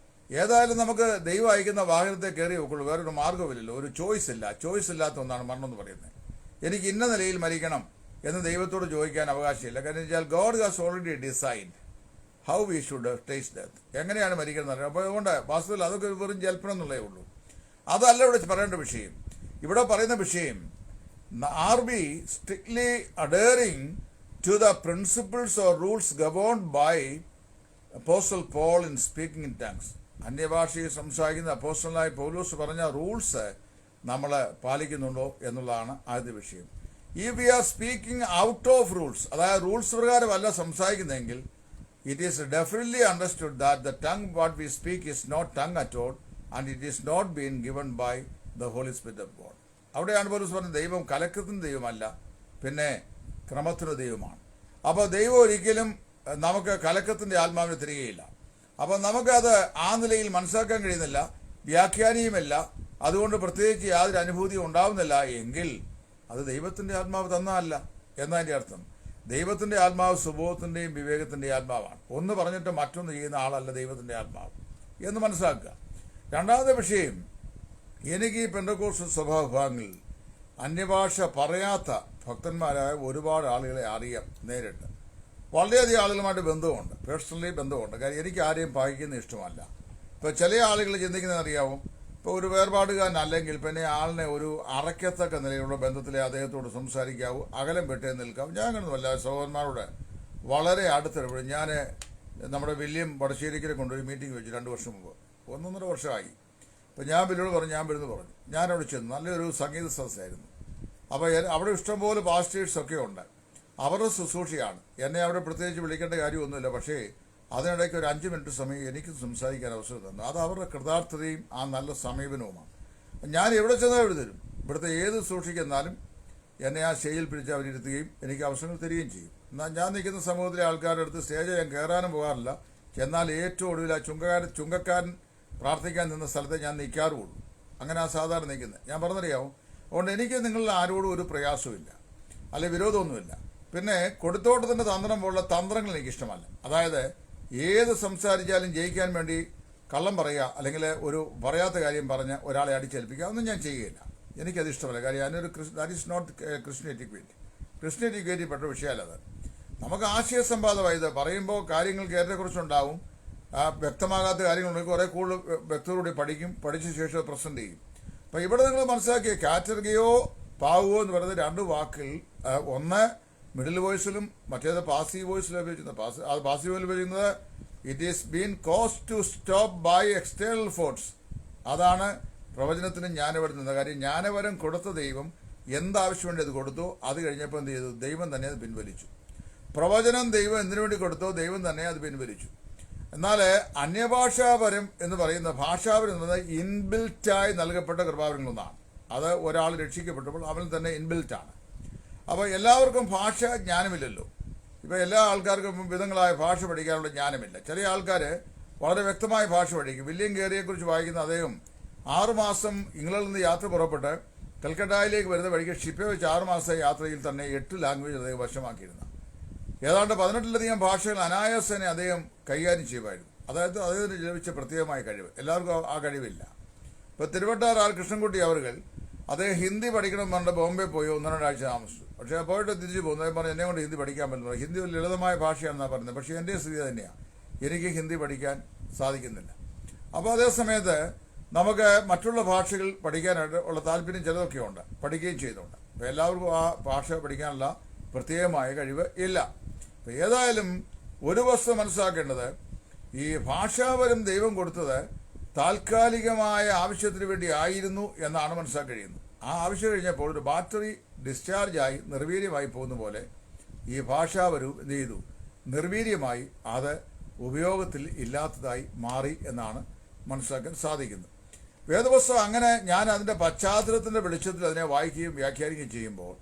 ഏതായാലും നമുക്ക് ദൈവം അയക്കുന്ന വാഹനത്തെ കയറി വെക്കുള്ളൂ, വേറൊരു മാർഗ്ഗമില്ലല്ലോ. ഒരു ചോയ്സ് ഇല്ല. ചോയ്സ് ഇല്ലാത്ത ഒന്നാണ് മരണം എന്ന് പറയുന്നത്. എനിക്ക് ഇന്ന നിലയിൽ മരിക്കണം എന്ന് ദൈവത്തോട് ചോദിക്കാൻ അവകാശമില്ല. കാരണം വെച്ചാൽ God has already decide how we should taste death, എങ്ങനെയാണ് മരിക്കുന്നത്. അപ്പോൾ അതുകൊണ്ട് വാസ്തവത്തിൽ അതൊക്കെ വെറും ജൽപ്പനം എന്നുള്ളേ ഉള്ളൂ. അതല്ല ഇവിടെ പറയേണ്ട വിഷയം. ഇവിടെ പറയുന്ന വിഷയം, are be strictly adhering to the principles or rules governed by apostle Paul in speaking in tongues. അന്യഭാഷയിൽ സംസാരിക്കുന്ന അപ്പോസ്റ്റലായ പൗലോസ് പറഞ്ഞ റൂൾസ് നമ്മൾ പാലിക്കുന്നുണ്ടോ എന്നുള്ളതാണ് ആദ്യ വിഷയം. If we are speaking out of rules, അതായത് റൂൾസ് പ്രകാരമല്ല സംസാരിക്കുന്നതെങ്കിൽ, it is definitely understood that the tongue what we speak is not tongue at all, and it is not being given by the Holy Spirit of God. അവിടെയാണ് പൗലോസ് പറഞ്ഞത്, ദൈവം കലക്കത്തിന് ദൈവമല്ല, പിന്നെ ക്രമത്തിന് ദൈവമാണ്. അപ്പോൾ ദൈവം ഒരിക്കലും നമുക്ക് കലക്കത്തിൻ്റെ ആത്മാവിനെ തരികയില്ല. അപ്പോൾ നമുക്കത് ആ നിലയിൽ മനസ്സിലാക്കാൻ കഴിയുന്നില്ല, വ്യാഖ്യാനിയുമില്ല. അതുകൊണ്ട് പ്രത്യേകിച്ച് യാതൊരു അനുഭൂതിയും ഉണ്ടാവുന്നില്ല എങ്കിൽ അത് ദൈവത്തിൻ്റെ ആത്മാവ് തന്നതല്ല എന്നതിൻ്റെ അർത്ഥം. ദൈവത്തിൻ്റെ ആത്മാവ് സുബോധത്തിൻ്റെയും വിവേകത്തിൻ്റെയും ആത്മാവാണ്. ഒന്ന് പറഞ്ഞിട്ട് മറ്റൊന്ന് ചെയ്യുന്ന ആളല്ല ദൈവത്തിൻ്റെ ആത്മാവ് എന്ന് മനസ്സിലാക്കുക. രണ്ടാമത്തെ വിഷയം, എനിക്ക് ഈ പെന്തക്കോസ്തൽ സഭാ വിഭാഗങ്ങളിൽ അന്യഭാഷ പറയാത്ത ഭക്തന്മാരായ ഒരുപാട് ആളുകളെ അറിയാം നേരിട്ട്. വളരെയധികം ആളുകളുമായിട്ട് ബന്ധമുണ്ട്, പേഴ്സണലി ബന്ധമുണ്ട്. കാര്യം എനിക്ക് ആരെയും പകയ്ക്കുന്ന ഇഷ്ടമല്ല. ഇപ്പോൾ ചില ആളുകൾ ചിന്തിക്കുന്നത് അറിയാവും, ഇപ്പോൾ ഒരു വേർപാടുകാരനല്ലെങ്കിൽ പിന്നെ ആളിനെ ഒരു അറയ്ക്കത്തക്ക നിലയിലുള്ള ബന്ധത്തിലെ അദ്ദേഹത്തോട് സംസാരിക്കാവൂ, അകലം വിട്ടേ നിൽക്കാവും. ഞാൻ കണ്ടതല്ല, സഹോദരന്മാരോട് വളരെ അടുത്തിടപെടും. ഞാൻ നമ്മുടെ വില്യം വടശ്ശേരിക്കരെ കൊണ്ടൊരു മീറ്റിംഗ് വെച്ചു 2 വർഷം മുമ്പ്, 1.5 വർഷമായി. അപ്പോൾ ഞാൻ ബില്ലോട് പറഞ്ഞു, ഞാൻ വരുന്നു പറഞ്ഞു. ഞാനവിടെ ചെന്നു. നല്ലൊരു സംഗീത സദസ്സായിരുന്നു. അപ്പോൾ അവിടെ ഇഷ്ടംപോലെ പാസ്റ്റേഴ്സൊക്കെ ഉണ്ട്. അവരുടെ ശുശ്രൂഷയാണ്. എന്നെ അവിടെ പ്രത്യേകിച്ച് വിളിക്കേണ്ട കാര്യമൊന്നുമില്ല. പക്ഷേ അതിനിടയ്ക്ക് ഒരു 5 മിനിറ്റ് സമയം എനിക്ക് സംസാരിക്കാൻ അവസരം തന്നു. അത് അവരുടെ കൃതാർത്ഥതയും ആ നല്ല സമീപനവുമാണ്. ഞാൻ എവിടെ ചെന്നാൽ എഴുതരും, ഇവിടുത്തെ ഏത് സൂക്ഷിക്കുന്നാലും എന്നെ ആ സ്റ്റേജിൽ പിടിച്ച് അവരിരുത്തുകയും എനിക്ക് അവസരങ്ങൾ തരികയും ചെയ്യും. എന്നാൽ ഞാൻ നിൽക്കുന്ന സമൂഹത്തിലെ ആൾക്കാരുടെ അടുത്ത് സ്റ്റേജ് ഞാൻ കയറാനും പോകാറില്ല. എന്നാൽ ഏറ്റവും ഒടുവിൽ ആ ചുങ്കക്കാരൻ പ്രാർത്ഥിക്കാൻ നിന്ന സ്ഥലത്തെ ഞാൻ നിൽക്കാറുള്ളൂ. അങ്ങനെ ആ സാധാരണ നിൽക്കുന്നത് ഞാൻ പറഞ്ഞറിയാവും. അതുകൊണ്ട് എനിക്ക് നിങ്ങളിൽ ആരോടും ഒരു പ്രയാസമില്ല, അല്ലെ വിരോധമൊന്നുമില്ല. പിന്നെ കൊടുത്തോട്ടത്തിൻ്റെ തന്ത്രം പോലുള്ള തന്ത്രങ്ങൾ എനിക്കിഷ്ടമല്ല. അതായത് ഏത് സംസാരിച്ചാലും ജയിക്കാൻ വേണ്ടി കള്ളം പറയുക, അല്ലെങ്കിൽ ഒരു പറയാത്ത കാര്യം പറഞ്ഞ് ഒരാളെ അടിച്ചേൽപ്പിക്കുക, ഒന്നും ഞാൻ ചെയ്യുകയില്ല. എനിക്കത് ഇഷ്ടമല്ല. കാര്യം അതിനൊരു that is not Christian etiquette. Christian എറ്റിക്വേറ്റിൽ പെട്ട വിഷയമല്ല അത്. നമുക്ക് ആശയസമ്പാദമായത് പറയുമ്പോൾ കാര്യങ്ങൾക്ക് ഏറ്റക്കുറിച്ചുണ്ടാവും. വ്യക്തമാകാത്ത കാര്യങ്ങളുണ്ടെങ്കിൽ കുറേ കൂടുതൽ വ്യക്തതയോടെ പഠിക്കും. പഠിച്ച ശേഷം പ്രസൻറ്റ് ചെയ്യും. അപ്പോൾ ഇവിടെ നിങ്ങൾ മനസ്സിലാക്കിയ കാറ്റഗറിയോ പാവുകയോ എന്ന് പറയുന്നത് 2 വാക്കിൽ, ഒന്ന് മിഡിൽ വോയിസിലും മറ്റേത് പാസീവ് വോയിസിലും ഉപയോഗിക്കുന്നത്. പാസീവ് വോയിസിൽ ഉപയോഗിക്കുന്നത് it is been caused to stop by external force. അതാണ് പ്രവചനത്തിന് ജ്ഞാനവരം നിന്ന കാര്യം. ജ്ഞാനവരം കൊടുത്ത ദൈവം എന്താവശ്യം വേണ്ടി അത് കൊടുത്തു. അത് കഴിഞ്ഞപ്പോൾ എന്ത് ചെയ്തു? ദൈവം തന്നെ അത് പിൻവലിച്ചു. പ്രവചനം ദൈവം എന്തിനു വേണ്ടി കൊടുത്തോ ദൈവം തന്നെ അത് പിൻവലിച്ചു. എന്നാൽ അന്യഭാഷാപരം എന്ന് പറയുന്ന ഭാഷാപരം എന്നത് ഇൻബിൽറ്റായി നൽകപ്പെട്ട കൃപാവരങ്ങളൊന്നാണ്. അത് ഒരാൾ രക്ഷിക്കപ്പെട്ടപ്പോൾ അവൻ തന്നെ ഇൻബിൽറ്റാണ്. അപ്പോൾ എല്ലാവർക്കും ഭാഷ ജ്ഞാനമില്ലല്ലോ. ഇപ്പോൾ എല്ലാ ആൾക്കാർക്കും വിധങ്ങളായ ഭാഷ പഠിക്കാനുള്ള ജ്ഞാനമില്ല. ചില ആൾക്കാർ വളരെ വ്യക്തമായ ഭാഷ പഠിക്കും. വില്യം ഗേറിയെക്കുറിച്ച് വായിക്കുന്ന അദ്ദേഹം 6 മാസം ഇംഗ്ലണ്ടിൽ നിന്ന് യാത്ര പുറപ്പെട്ട് കൽക്കട്ടയിലേക്ക് വരുന്ന വഴിക്ക് ഷിപ്പെ വെച്ച് 6 മാസത്തെ യാത്രയിൽ തന്നെ 8 ലാംഗ്വേജ് അദ്ദേഹം വശമാക്കിയിരുന്നു. ഏതാണ്ട് 18ലധികം ഭാഷകൾ അനായാസേന അദ്ദേഹം കൈകാര്യം ചെയ്യുമായിരുന്നു. അതായത് അദ്ദേഹത്തിന് ലഭിച്ച പ്രത്യേകമായ കഴിവ്. എല്ലാവർക്കും ആ കഴിവില്ല. ഇപ്പോൾ തിരുവട്ടാർ ആർ കൃഷ്ണൻകുട്ടി അവർകൾ അദ്ദേഹം ഹിന്ദി പഠിക്കണം പറഞ്ഞിട്ട് ബോംബെ പോയി 1-2 ആഴ്ച താമസിച്ചു. പക്ഷേ പോയിട്ട് തിരിച്ചു പോകുന്നു. പറഞ്ഞു എന്നെ കൊണ്ട് ഹിന്ദി പഠിക്കാൻ പറ്റുന്നു. ഹിന്ദി ഒരു ലളിതമായ ഭാഷയാണെന്നാണ് പറയുന്നത്. പക്ഷേ എൻ്റെ സ്ഥിതി തന്നെയാണ്, എനിക്ക് ഹിന്ദി പഠിക്കാൻ സാധിക്കുന്നില്ല. അപ്പോൾ അതേ സമയത്ത് നമുക്ക് മറ്റുള്ള ഭാഷകൾ പഠിക്കാനായിട്ട് ഉള്ള താല്പര്യം ചിലതൊക്കെ ഉണ്ട്, പഠിക്കുകയും ചെയ്തുകൊണ്ട്. അപ്പോൾ എല്ലാവർക്കും ആ ഭാഷ പഠിക്കാനുള്ള പ്രത്യേകമായ കഴിവ് ഇല്ല. അപ്പോൾ ഏതായാലും ഒരു വസ്തു മനസ്സിലാക്കേണ്ടത്, ഈ ഭാഷാപരം ദൈവം കൊടുത്തത് താൽക്കാലികമായ ആവശ്യത്തിന് വേണ്ടി ആയിരുന്നു എന്നാണ് മനസ്സിലാക്കി കഴിയുന്നത്. ആ ആവശ്യം കഴിഞ്ഞപ്പോൾ ഒരു ബാറ്ററി ഡിസ്ചാർജായി നിർവീര്യമായി പോകുന്ന പോലെ ഈ ഭാഷാവരവും എന്ത് ചെയ്തു? നിർവീര്യമായി, അത് ഉപയോഗത്തിൽ ഇല്ലാത്തതായി മാറി എന്നാണ് മനസ്സിലാക്കാൻ സാധിക്കുന്നത്. വേദപുസ്തകം അങ്ങനെ ഞാൻ അതിൻ്റെ പശ്ചാത്തലത്തിൻ്റെ വെളിച്ചത്തിൽ അതിനെ വായിക്കുകയും വ്യാഖ്യാനിക്കുകയും ചെയ്യുമ്പോൾ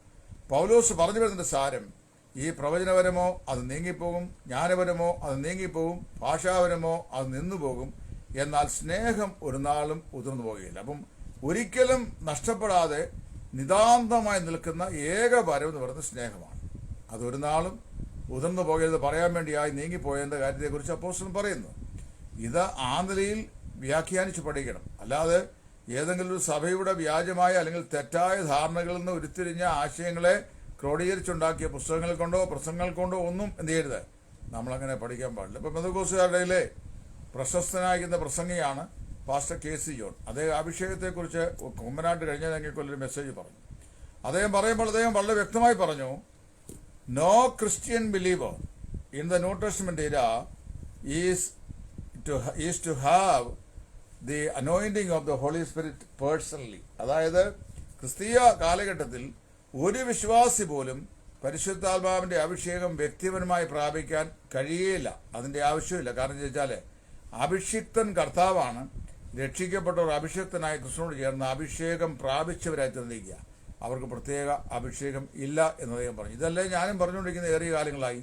പൗലോസ് പറഞ്ഞു വരുന്നതിൻ്റെ സാരം, ഈ പ്രവചനപരമോ അത് നീങ്ങിപ്പോകും, ജ്ഞാനപരമോ അത് നീങ്ങിപ്പോകും, ഭാഷാപരമോ അത് നിന്നുപോകും, എന്നാൽ സ്നേഹം ഒരു നാളും ഉതിർന്നു പോകുകയില്ല. അപ്പം ഒരിക്കലും നഷ്ടപ്പെടാതെ നിതാന്തമായി നിൽക്കുന്ന ഏക വരം എന്ന് പറയുന്നത് സ്നേഹമാണ്. അതൊരു നാളും ഉതിർന്നു പോകരുത് പറയാൻ വേണ്ടിയായി നീങ്ങിപ്പോയതിൻ്റെ കാര്യത്തെക്കുറിച്ച് അപ്പോസ്തലൻ പറയുന്നു. ഇത് ആ നിലയിൽ വ്യാഖ്യാനിച്ച് പഠിക്കണം. അല്ലാതെ ഏതെങ്കിലും ഒരു സഭയുടെ വ്യാജമായ അല്ലെങ്കിൽ തെറ്റായ ധാരണകളിൽ നിന്ന് ഉരുത്തിരിഞ്ഞ ആശയങ്ങളെ ക്രോഡീകരിച്ചുണ്ടാക്കിയ പുസ്തകങ്ങൾ കൊണ്ടോ പ്രസംഗങ്ങൾ കൊണ്ടോ ഒന്നും എന്ത് ചെയ്യരുത്, നമ്മളങ്ങനെ പഠിക്കാൻ പാടില്ല. ഇപ്പം പെന്തക്കോസ്തുകാരുടെ പ്രശസ്തനായിരിക്കുന്ന പ്രസംഗിയാണ് പാസ്റ്റർ കെ.സി. ജോൺ. അദ്ദേഹം അഭിഷേകത്തെക്കുറിച്ച് കൊമ്പനാട്ട് കഴിഞ്ഞ ഞങ്ങൾക്കൊരു മെസ്സേജ് പറഞ്ഞു. അദ്ദേഹം പറയുമ്പോൾ അദ്ദേഹം വളരെ വ്യക്തമായി പറഞ്ഞു, no Christian believer in the New Testament era is to have the anointing of the Holy Spirit personally. അതായത് ക്രിസ്തീയ കാലഘട്ടത്തിൽ ഒരു വിശ്വാസി പോലും പരിശുദ്ധാത്മാവിന്റെ അഭിഷേകം വ്യക്തിപരമായി പ്രാപിക്കാൻ കഴിയുകയില്ല. അതിന്റെ ആവശ്യമില്ല. കാരണം എന്ന് വെച്ചാൽ അഭിഷിക്തൻ കർത്താവാണ്. രക്ഷിക്കപ്പെട്ടവർ അഭിഷിക്തനായ കൃഷ്ണനോട് ചേർന്ന് അഭിഷേകം പ്രാപിച്ചവരായി തീർന്നിരിക്കുക. അവർക്ക് പ്രത്യേക അഭിഷേകം ഇല്ല എന്ന് അദ്ദേഹം പറഞ്ഞു. ഇതല്ലേ ഞാനും പറഞ്ഞുകൊണ്ടിരിക്കുന്ന ഏറിയ കാലങ്ങളായി.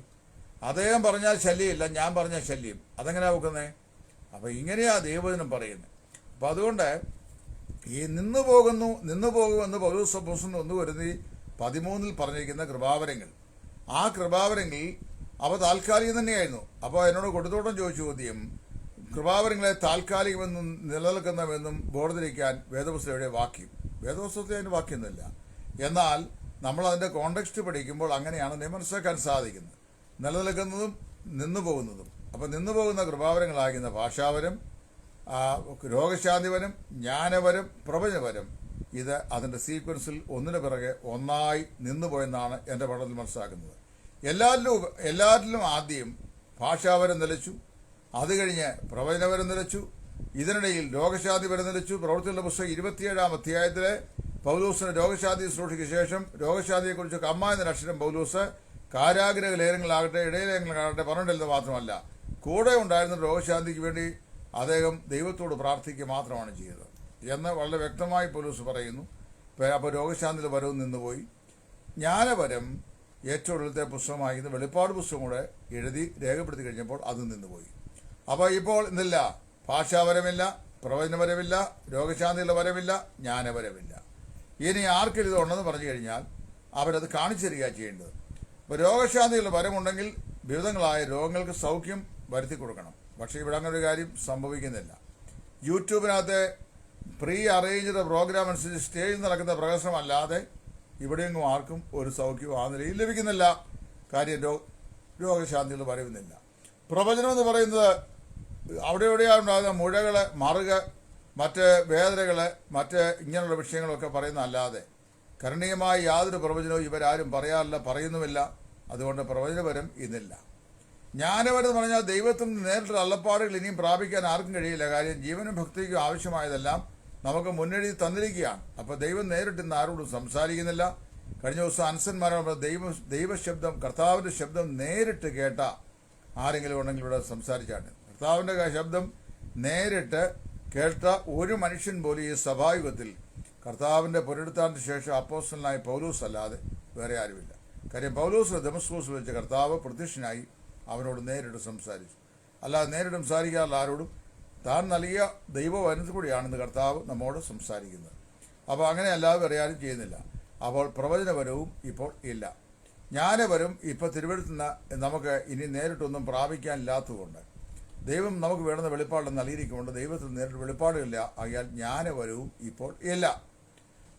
അദ്ദേഹം പറഞ്ഞാൽ ശല്യമില്ല, ഞാൻ പറഞ്ഞാൽ ശല്യം. അതെങ്ങനെയാ വെക്കുന്നത്? അപ്പം ഇങ്ങനെയാ ദൈവവചനം പറയുന്നത്. അപ്പം അതുകൊണ്ട് ഈ നിന്നു പോകുമെന്ന് പൗലോസ് അപ്പോസ്തലൻ 1:13 പറഞ്ഞിരിക്കുന്ന കൃപാവരങ്ങൾ, ആ കൃപാവരങ്ങളിൽ അവ താൽക്കാലികം തന്നെയായിരുന്നു. അപ്പോൾ എന്നോട് കൊടുത്തോട്ടം ചോദിച്ച ചോദ്യം, കൃപാവരങ്ങളെ താൽക്കാലികമെന്നും നിലനിൽക്കുന്നതെന്നും ബോധരിക്കാൻ വേദപുസ്തകയുടെ വാക്യം? വേദപുസ്തകത്തിൽ അതിന് വാക്യമൊന്നുമില്ല. എന്നാൽ നമ്മൾ അതിൻ്റെ കോണ്ടെക്സ്റ്റ് പഠിക്കുമ്പോൾ അങ്ങനെയാണ് മനസ്സിലാക്കാൻ സാധിക്കുന്നത്. നിലനിൽക്കുന്നതും നിന്നു പോകുന്നതും. അപ്പം നിന്നു പോകുന്ന കൃപാവരങ്ങളാകുന്ന ഭാഷാവരം, രോഗശാന്തിവരം, ജ്ഞാനവരം, പ്രവചനവരം, ഇത് അതിൻ്റെ സീക്വൻസിൽ ഒന്നിനു പിറകെ ഒന്നായി നിന്നുപോയെന്നാണ് എൻ്റെ പഠനത്തിൽ മനസ്സിലാക്കുന്നത്. എല്ലാറ്റിലും ആദ്യം ഭാഷാവരം നിലച്ചു, അത് കഴിഞ്ഞ് പ്രവചനവരം നിലച്ചു, ഇതിനിടയിൽ രോഗശാന്തി വരം നിലച്ചു. പ്രവൃത്തികളുടെ പുസ്തകം 27-ാം അധ്യായത്തിലെ പൗലൂസിന് രോഗശാന്തി ശുശ്രൂഷയ്ക്ക് ശേഷം രോഗശാന്തിയെക്കുറിച്ച് കമ്മ എന്ന അക്ഷരം പൗലൂസ് കാരാഗ്രഹ ലേഖനങ്ങളാകട്ടെ ഇടയലേഖനങ്ങളാകട്ടെ പറഞ്ഞില്ലെന്ന് മാത്രമല്ല, കൂടെ ഉണ്ടായിരുന്ന രോഗശാന്തിക്ക് വേണ്ടി അദ്ദേഹം ദൈവത്തോട് പ്രാർത്ഥിക്കുക മാത്രമാണ് ചെയ്തത് എന്ന് വളരെ വ്യക്തമായി പൗലൂസ് പറയുന്നു. അപ്പോൾ രോഗശാന്തിയുടെ വരവും നിന്നുപോയി. ജ്ഞാനവരം ഏറ്റവും ഒടുവിലത്തെ പുസ്തകമായിരുന്ന വെളിപ്പാട് പുസ്തകം കൂടെ എഴുതി രേഖപ്പെടുത്തി കഴിഞ്ഞപ്പോൾ അത് നിന്നുപോയി. അപ്പോൾ ഇപ്പോൾ ഇന്നില്ല, ഭാഷാവരമില്ല, പ്രവചനവരമില്ല, രോഗശാന്തിയുടെ വരമില്ല, ജ്ഞാനവരമില്ല. ഇനി ആർക്കും ഇതുണ്ടെന്ന് പറഞ്ഞു കഴിഞ്ഞാൽ അവരത് കാണിച്ചു തരിക ചെയ്യേണ്ടത്. ഇപ്പോൾ രോഗശാന്തിയുള്ള വരമുണ്ടെങ്കിൽ വിവിധങ്ങളായ രോഗങ്ങൾക്ക് സൗഖ്യം വരുത്തി കൊടുക്കണം. പക്ഷേ ഇവിടെ അങ്ങനെ ഒരു കാര്യം സംഭവിക്കുന്നില്ല. യൂട്യൂബിനകത്ത് പ്രീ അറേഞ്ച്ഡ് പ്രോഗ്രാം അനുസരിച്ച് സ്റ്റേജിൽ നടക്കുന്ന പ്രകടനമല്ലാതെ ഇവിടെയെങ്ങും ആർക്കും ഒരു സൗഖ്യവും ആ നിലയിൽ ലഭിക്കുന്നില്ല. കാര്യം രോഗശാന്തികൾ വരുന്നില്ല. പ്രവചനം എന്ന് പറയുന്നത് അവിടെ എവിടെയാണ് ഉണ്ടാകുന്ന മുഴകൾ, മറുക, മറ്റ് വേദനകൾ, മറ്റ് ഇങ്ങനെയുള്ള വിഷയങ്ങളൊക്കെ പറയുന്നതല്ലാതെ കരണീയമായ യാതൊരു പ്രവചനവും ഇവരാരും പറയാറില്ല, പറയുന്നുമില്ല. അതുകൊണ്ട് പ്രവചനപരം ഇന്നില്ല. ജ്ഞാനപരം എന്ന് പറഞ്ഞാൽ ദൈവത്തിൽ നിന്ന് നേരിട്ടുള്ള അള്ളപ്പാടുകൾ ഇനിയും പ്രാപിക്കാൻ ആർക്കും കഴിയില്ല. കാര്യം ജീവനും ഭക്തിക്കും ആവശ്യമായതെല്ലാം നമുക്ക് മുന്നെഴുതി തന്നിരിക്കുകയാണ്. അപ്പോൾ ദൈവം നേരിട്ട് ഇന്ന് ആരോടും സംസാരിക്കുന്നില്ല. കഴിഞ്ഞ ദിവസം അൻസന്മാരോട് ദൈവശബ്ദം, കർത്താവിൻ്റെ ശബ്ദം നേരിട്ട് കേട്ട ആരെങ്കിലും ഉണ്ടെങ്കിൽ ഇവിടെ സംസാരിച്ചാണ്. കർത്താവിൻ്റെ ശബ്ദം നേരിട്ട് കേട്ട ഒരു മനുഷ്യൻ പോലും ഈ സഭായുഗത്തിൽ കർത്താവിൻ്റെ പുനരുത്ഥാനത്തിന് ശേഷം അപ്പോസ്തലനായ പൗലൂസ് അല്ലാതെ വേറെ ആരുമില്ല. കാര്യം പൗലൂസ് ദമസ്കോസിൽ വെച്ച് കർത്താവ് പ്രത്യക്ഷനായി അവനോട് നേരിട്ട് സംസാരിച്ചു. അല്ലാതെ നേരിട്ട് സംസാരിക്കാനുള്ള ആരോടും താൻ നൽകിയ ദൈവവചനത്തിൽ കൂടിയാണെന്ന് കർത്താവ് നമ്മോട് സംസാരിക്കുന്നത്. അപ്പോൾ അങ്ങനെ അല്ലാതെ വേറെ ആരും ചെയ്യുന്നില്ല. അപ്പോൾ പ്രവചനപരവും ഇപ്പോൾ ഇല്ല. ജ്ഞാനപരം ഇപ്പോൾ തിരുവഴുത്തുന്ന നമുക്ക് ഇനി നേരിട്ടൊന്നും പ്രാപിക്കാനില്ലാത്തതുകൊണ്ട് ദൈവം നമുക്ക് വേണ്ടുന്ന വെളിപ്പാട് നൽകിയിരിക്കുന്നുണ്ട്. ദൈവത്തിൽ നേരിട്ട് വെളിപ്പാടില്ല. ആയാൽ ജ്ഞാനപരവും ഇപ്പോൾ ഇല്ല.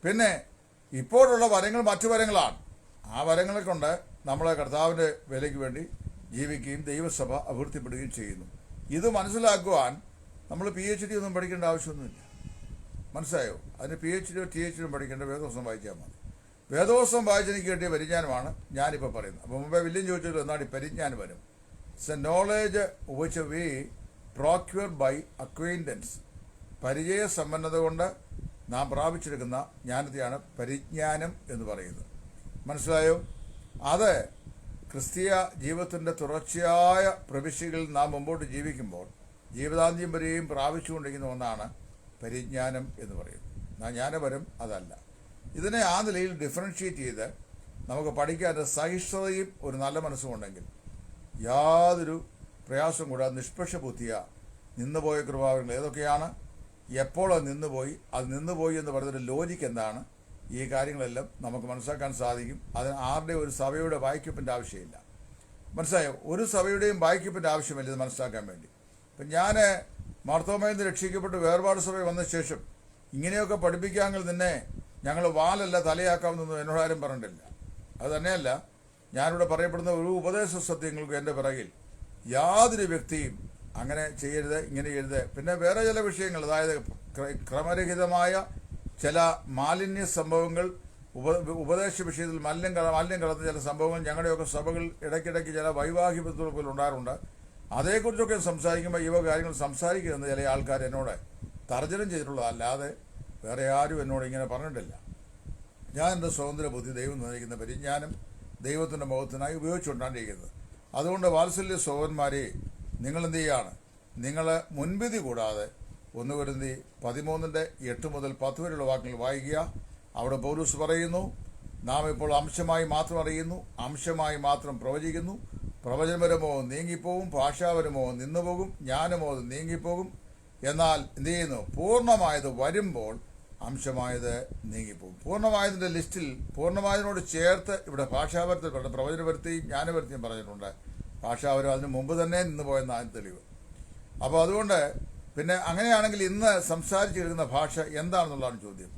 പിന്നെ ഇപ്പോഴുള്ള വരങ്ങൾ മറ്റു വരങ്ങളാണ്. ആ വരങ്ങളെ കൊണ്ട് നമ്മളെ കർത്താവിൻ്റെ വിലയ്ക്ക് വേണ്ടി ജീവിക്കുകയും ദൈവസഭ അഭിവൃദ്ധിപ്പെടുകയും ചെയ്യുന്നു. ഇത് മനസ്സിലാക്കുവാൻ നമ്മൾ PhD ഒന്നും പഠിക്കേണ്ട ആവശ്യമൊന്നുമില്ല. മനസ്സിലായോ? അതിന് PhD ThD പഠിക്കേണ്ട വേദോസം വായിച്ചാൽ മതി. വേദോസം വായിച്ചെനിക്ക് കിട്ടിയ പരിജ്ഞാനമാണ് ഞാനിപ്പോൾ പറയുന്നത്. അപ്പോൾ മുമ്പേ വില്യം ചോദിച്ചത് എന്നാണ് ഈ പരിജ്ഞാനം വരും. It's a knowledge which we procure by acquaintance. പരിചയ സമ്പന്നത കൊണ്ട് നാം പ്രാപിച്ചെടുക്കുന്ന ജ്ഞാനത്തെയാണ് പരിജ്ഞാനം എന്ന് പറയുന്നത്. മനസ്സിലായോ? അത് ക്രിസ്തീയ ജീവിതത്തിൻ്റെ തുടർച്ചയായ പ്രവിശ്യകളിൽ നാം മുമ്പോട്ട് ജീവിക്കുമ്പോൾ ജീവിതാന്ത്യം വരെയും പ്രാപിച്ചുകൊണ്ടിരിക്കുന്ന ഒന്നാണ് പരിജ്ഞാനം എന്ന് പറയുന്നത്. ജ്ഞാനപരം അതല്ല. ഇതിനെ ആ നിലയിൽ ഡിഫറൻഷ്യേറ്റ് ചെയ്ത് നമുക്ക് പഠിക്കാൻ സഹിഷ്ണുതയും ഒരു നല്ല മനസ്സുമുണ്ടെങ്കിൽ യാതൊരു പ്രയാസവും കൂടാതെ നിഷ്പക്ഷ ബുദ്ധിയ നിന്നുപോയ കൃപാവരങ്ങൾ ഏതൊക്കെയാണ്, എപ്പോൾ അത് നിന്നുപോയി എന്ന് പറയുന്നൊരു ലോജിക്ക് എന്താണ്, ഈ കാര്യങ്ങളെല്ലാം നമുക്ക് മനസ്സിലാക്കാൻ സാധിക്കും. അതിന് ആരുടെ ഒരു സഭയുടെ വായിക്കപ്പിൻ്റെ ആവശ്യമില്ല. മനസ്സിലായോ? ഒരു സഭയുടെയും വായിക്കപ്പിൻ്റെ ആവശ്യമില്ല ഇത് മനസ്സിലാക്കാൻ വേണ്ടി. ഇപ്പം ഞാൻ മാർത്തോമയിൽ നിന്ന് രക്ഷിക്കപ്പെട്ട് വേർപാട് സഭ വന്ന ശേഷം ഇങ്ങനെയൊക്കെ പഠിപ്പിക്കാമെങ്കിൽ നിന്നെ ഞങ്ങൾ വാലല്ല തലയാക്കാമെന്നൊന്നും എന്നോടാരും പറഞ്ഞിട്ടില്ല. അത് തന്നെയല്ല, ഞാനിവിടെ പറയപ്പെടുന്ന ഒരു ഉപദേശ സത്യങ്ങൾക്ക് എൻ്റെ പിറകിൽ യാതൊരു വ്യക്തിയും അങ്ങനെ ചെയ്യരുത്, ഇങ്ങനെ ചെയ്യരുത്. പിന്നെ വേറെ ചില വിഷയങ്ങൾ, അതായത് ക്രമരഹിതമായ ചില മാലിന്യ സംഭവങ്ങൾ, ഉപദേശ വിഷയത്തിൽ മാലിന്യം കലർന്ന ചില സംഭവങ്ങൾ ഞങ്ങളുടെയൊക്കെ സഭകൾ ഇടയ്ക്കിടയ്ക്ക് ചില വൈവാഹിക ബന്ധുക്കൾ ഉണ്ടാകാറുണ്ട്. അതേക്കുറിച്ചൊക്കെ സംസാരിക്കുമ്പോൾ ഇവ കാര്യങ്ങൾ സംസാരിക്കുന്നത് ചില ആൾക്കാർ എന്നോട് തർജ്ജനം ചെയ്തിട്ടുള്ളതല്ലാതെ വേറെ ആരും എന്നോട് ഇങ്ങനെ പറഞ്ഞിട്ടില്ല. ഞാൻ എൻ്റെ സ്വതന്ത്ര ബുദ്ധി ദൈവം തന്നിരിക്കുന്ന പരിജ്ഞാനം ദൈവത്തിൻ്റെ മുഖത്തിനായി ഉപയോഗിച്ചുകൊണ്ടാണ്ടിരിക്കുന്നത്. അതുകൊണ്ട് വാത്സല്യ സഹോദരന്മാരെ, നിങ്ങളെന്ത് ചെയ്യാണ്? നിങ്ങൾ മുൻവിധി കൂടാതെ 1 കൊരിന്ത്യർ 13:8 മുതൽ 10 വരെയുള്ള വാക്യങ്ങൾ വായിക്കുക. അവിടെ പൗലോസ് പറയുന്നു, നാം ഇപ്പോൾ അംശമായി മാത്രം അറിയുന്നു, അംശമായി മാത്രം പ്രവചിക്കുന്നു. പ്രവചനപരമോ നീങ്ങിപ്പോകും, ഭാഷാപരമോ നിന്നുപോകും, ജ്ഞാനമോ നീങ്ങിപ്പോകും. എന്നാൽ എന്ത് ചെയ്യുന്നു? പൂർണ്ണമായത് വരുമ്പോൾ അംശമായത് നീങ്ങിപ്പോകും. പൂർണ്ണമായതിൻ്റെ ലിസ്റ്റിൽ പൂർണ്ണമായതിനോട് ചേർത്ത് ഇവിടെ ഭാഷാപരത്തിൽ പ്രവചനപരത്തെയും ജ്ഞാനപരത്തെയും പറഞ്ഞിട്ടുണ്ട്. ഭാഷാപരം അതിന് മുമ്പ് തന്നെ നിന്നുപോയെന്നാണ് തെളിവ്. അപ്പോൾ അതുകൊണ്ട് പിന്നെ അങ്ങനെയാണെങ്കിൽ ഇന്ന് സംസാരിച്ചു കേൾക്കുന്ന ഭാഷ എന്താണെന്നുള്ളതാണ് ചോദ്യം.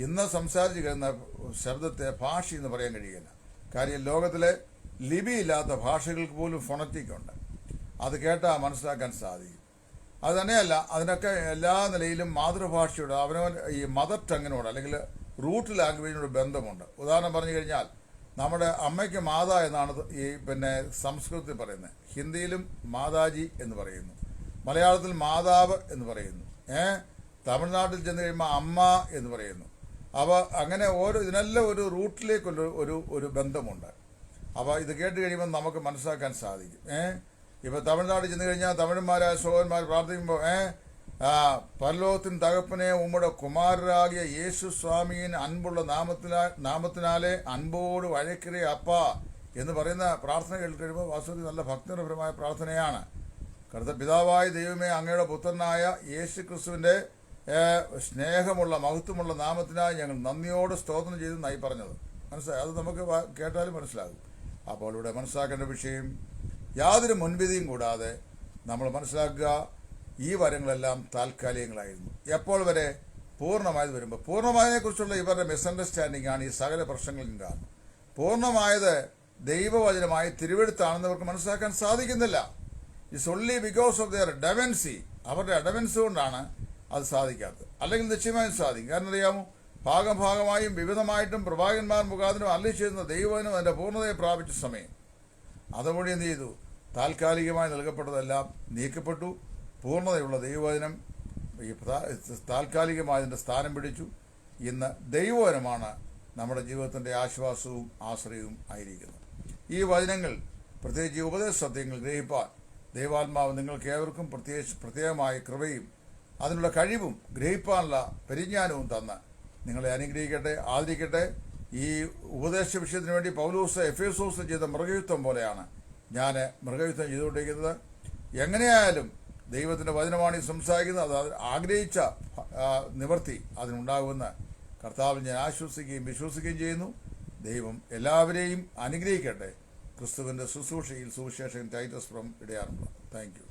ഇന്ന് സംസാരിച്ചു കേൾക്കുന്ന ശബ്ദത്തെ ഭാഷ എന്ന് പറയാൻ കഴിയില്ല. കാര്യം ലോകത്തിലെ ലിപിയില്ലാത്ത ഭാഷകൾക്ക് പോലും ഫോണറ്റിക് ഉണ്ട്. അത് കേട്ടാൽ മനസ്സിലാക്കാൻ സാധിക്കും. അത് തന്നെയല്ല, അതിനൊക്കെ എല്ലാ നിലയിലും മാതൃഭാഷയുടെ അവനവൻ ഈ മദർ ടങ്ങിനോട് അല്ലെങ്കിൽ റൂട്ട് ലാംഗ്വേജിനോട് ബന്ധമുണ്ട്. ഉദാഹരണം പറഞ്ഞു കഴിഞ്ഞാൽ നമ്മുടെ അമ്മയ്ക്ക് മാതാ എന്നാണ് ഈ സംസ്കൃതത്തിൽ പറയുന്നത്. ഹിന്ദിയിലും മാതാജി എന്ന് പറയുന്നു, മലയാളത്തിൽ മാതാവ് എന്ന് പറയുന്നു, തമിഴ്നാട്ടിൽ ചെന്ന് കഴിയുമ്പോൾ അമ്മ എന്ന് പറയുന്നു. അപ്പോൾ അങ്ങനെ ഇതിനെല്ലാം ഒരു റൂട്ടിലേക്കുള്ള ഒരു ബന്ധമുണ്ട്. അപ്പോൾ ഇത് കേട്ട് കഴിയുമ്പോൾ നമുക്ക് മനസ്സിലാക്കാൻ സാധിക്കും. ഇപ്പോൾ തമിഴ്നാട്ടിൽ ചെന്ന് കഴിഞ്ഞാൽ തമിഴന്മാരായ സഹോദരന്മാർ പ്രാർത്ഥിക്കുമ്പോൾ പരലോകത്തിൻ തകപ്പനെ ഉമ്മയുടെ കുമാരരാകിയ യേശു സ്വാമിயின் അൻപുള്ള നാമത്തിനാലെ അൻപോട് വഴക്കിറെ അപ്പ എന്ന് പറയുന്ന പ്രാർത്ഥന കേട്ട് കഴിയുമ്പോൾ വാസ്തവത്തിൽ നല്ല ഭക്തിപരമായ പ്രാർത്ഥനയാണ്. പിതാവായ ദൈവമേ, അങ്ങയുടെ പുത്രനായ യേശു ക്രിസ്തുവിൻ്റെ സ്നേഹമുള്ള മഹത്വമുള്ള നാമത്തിനായി ഞങ്ങൾ നന്ദിയോട് സ്തോത്രം ചെയ്തെന്നായി പറഞ്ഞത്. മനസ്സിലായി? അത് നമുക്ക് കേട്ടാലും മനസ്സിലാകും. അപ്പോൾ ഇവിടെ മനസ്സിലാക്കേണ്ട വിഷയം, യാതൊരു മുൻവിധിയും കൂടാതെ നമ്മൾ മനസ്സിലാക്കുക, ഈ വരങ്ങളെല്ലാം താൽക്കാലികങ്ങളായിരുന്നു. എപ്പോൾ വരെ? പൂർണ്ണമായത് വരുമ്പോൾ. പൂർണ്ണമായതിനെക്കുറിച്ചുള്ള ഇവരുടെ മിസ്അണ്ടർസ്റ്റാൻഡിംഗ് ആണ് ഈ സകല പ്രശ്നങ്ങളിലും കാരണം. പൂർണ്ണമായത് ദൈവവചനമായി തിരുവെടുത്താണെന്ന് അവർക്ക് മനസ്സിലാക്കാൻ സാധിക്കുന്നില്ല. It's only because of their decency. അവരുടെ അഡവൻസ് കൊണ്ടാണ് അത് സാധിക്കാത്തത്. അല്ലെങ്കിൽ നിശ്ചയമായും സാധിക്കും. കാരണം അറിയാമോ, ഭാഗമായും വിവിധമായിട്ടും പ്രവാചകന്മാർ മുഖാന്തരം അല്ലി ചെയ്യുന്ന ദൈവവചനം അതിൻ്റെ പൂർണ്ണതയെ പ്രാപിച്ച സമയം അതുവഴി എന്ത് ചെയ്തു? താൽക്കാലികമായി നൽകപ്പെട്ടതെല്ലാം നീക്കപ്പെട്ടു. പൂർണ്ണതയുള്ള ദൈവവചനം താൽക്കാലികമായതിൻ്റെ സ്ഥാനം പിടിച്ചു. ഇന്ന് ദൈവവചനമാണ് നമ്മുടെ ജീവിതത്തിൻ്റെ ആശ്വാസവും ആശ്രയവും ആയിരിക്കുന്നത്. ഈ വചനങ്ങൾ, പ്രത്യേകിച്ച് ഈ ഉപദേശ സത്യങ്ങൾ ഗ്രഹിപ്പാൻ ദൈവാത്മാവ് നിങ്ങൾക്ക് ഏവർക്കും പ്രത്യേകമായ കൃപയും അതിനുള്ള കഴിവും ഗ്രഹിപ്പാനുള്ള പരിജ്ഞാനവും തന്ന് നിങ്ങളെ അനുഗ്രഹിക്കട്ടെ, ആദരിക്കട്ടെ. ഈ ഉപദേശ വിഷയത്തിന് വേണ്ടി പൗലോസ് എഫേസോസിൽ ചെയ്ത മൃഗയുദ്ധം പോലെയാണ് ഞാൻ മൃഗയുദ്ധം ചെയ്തുകൊണ്ടിരിക്കുന്നത്. എങ്ങനെയായാലും ദൈവത്തിൻ്റെ വചനമാണ് ഈ സംസാരിക്കുന്നത്. അത് ആഗ്രഹിച്ച നിവൃത്തി അതിനുണ്ടാകുമെന്ന് കർത്താവിൽ ഞാൻ ആശ്വസിക്കുകയും വിശ്വസിക്കുകയും ചെയ്യുന്നു. ദൈവം എല്ലാവരെയും അനുഗ്രഹിക്കട്ടെ. ക്രിസ്തുവിൻ്റെ ശുശ്രൂഷയിൽ സുവിശേഷൻ ടൈറ്റസ് ഫ്രം ഇടയാറുള്ള. Thank U.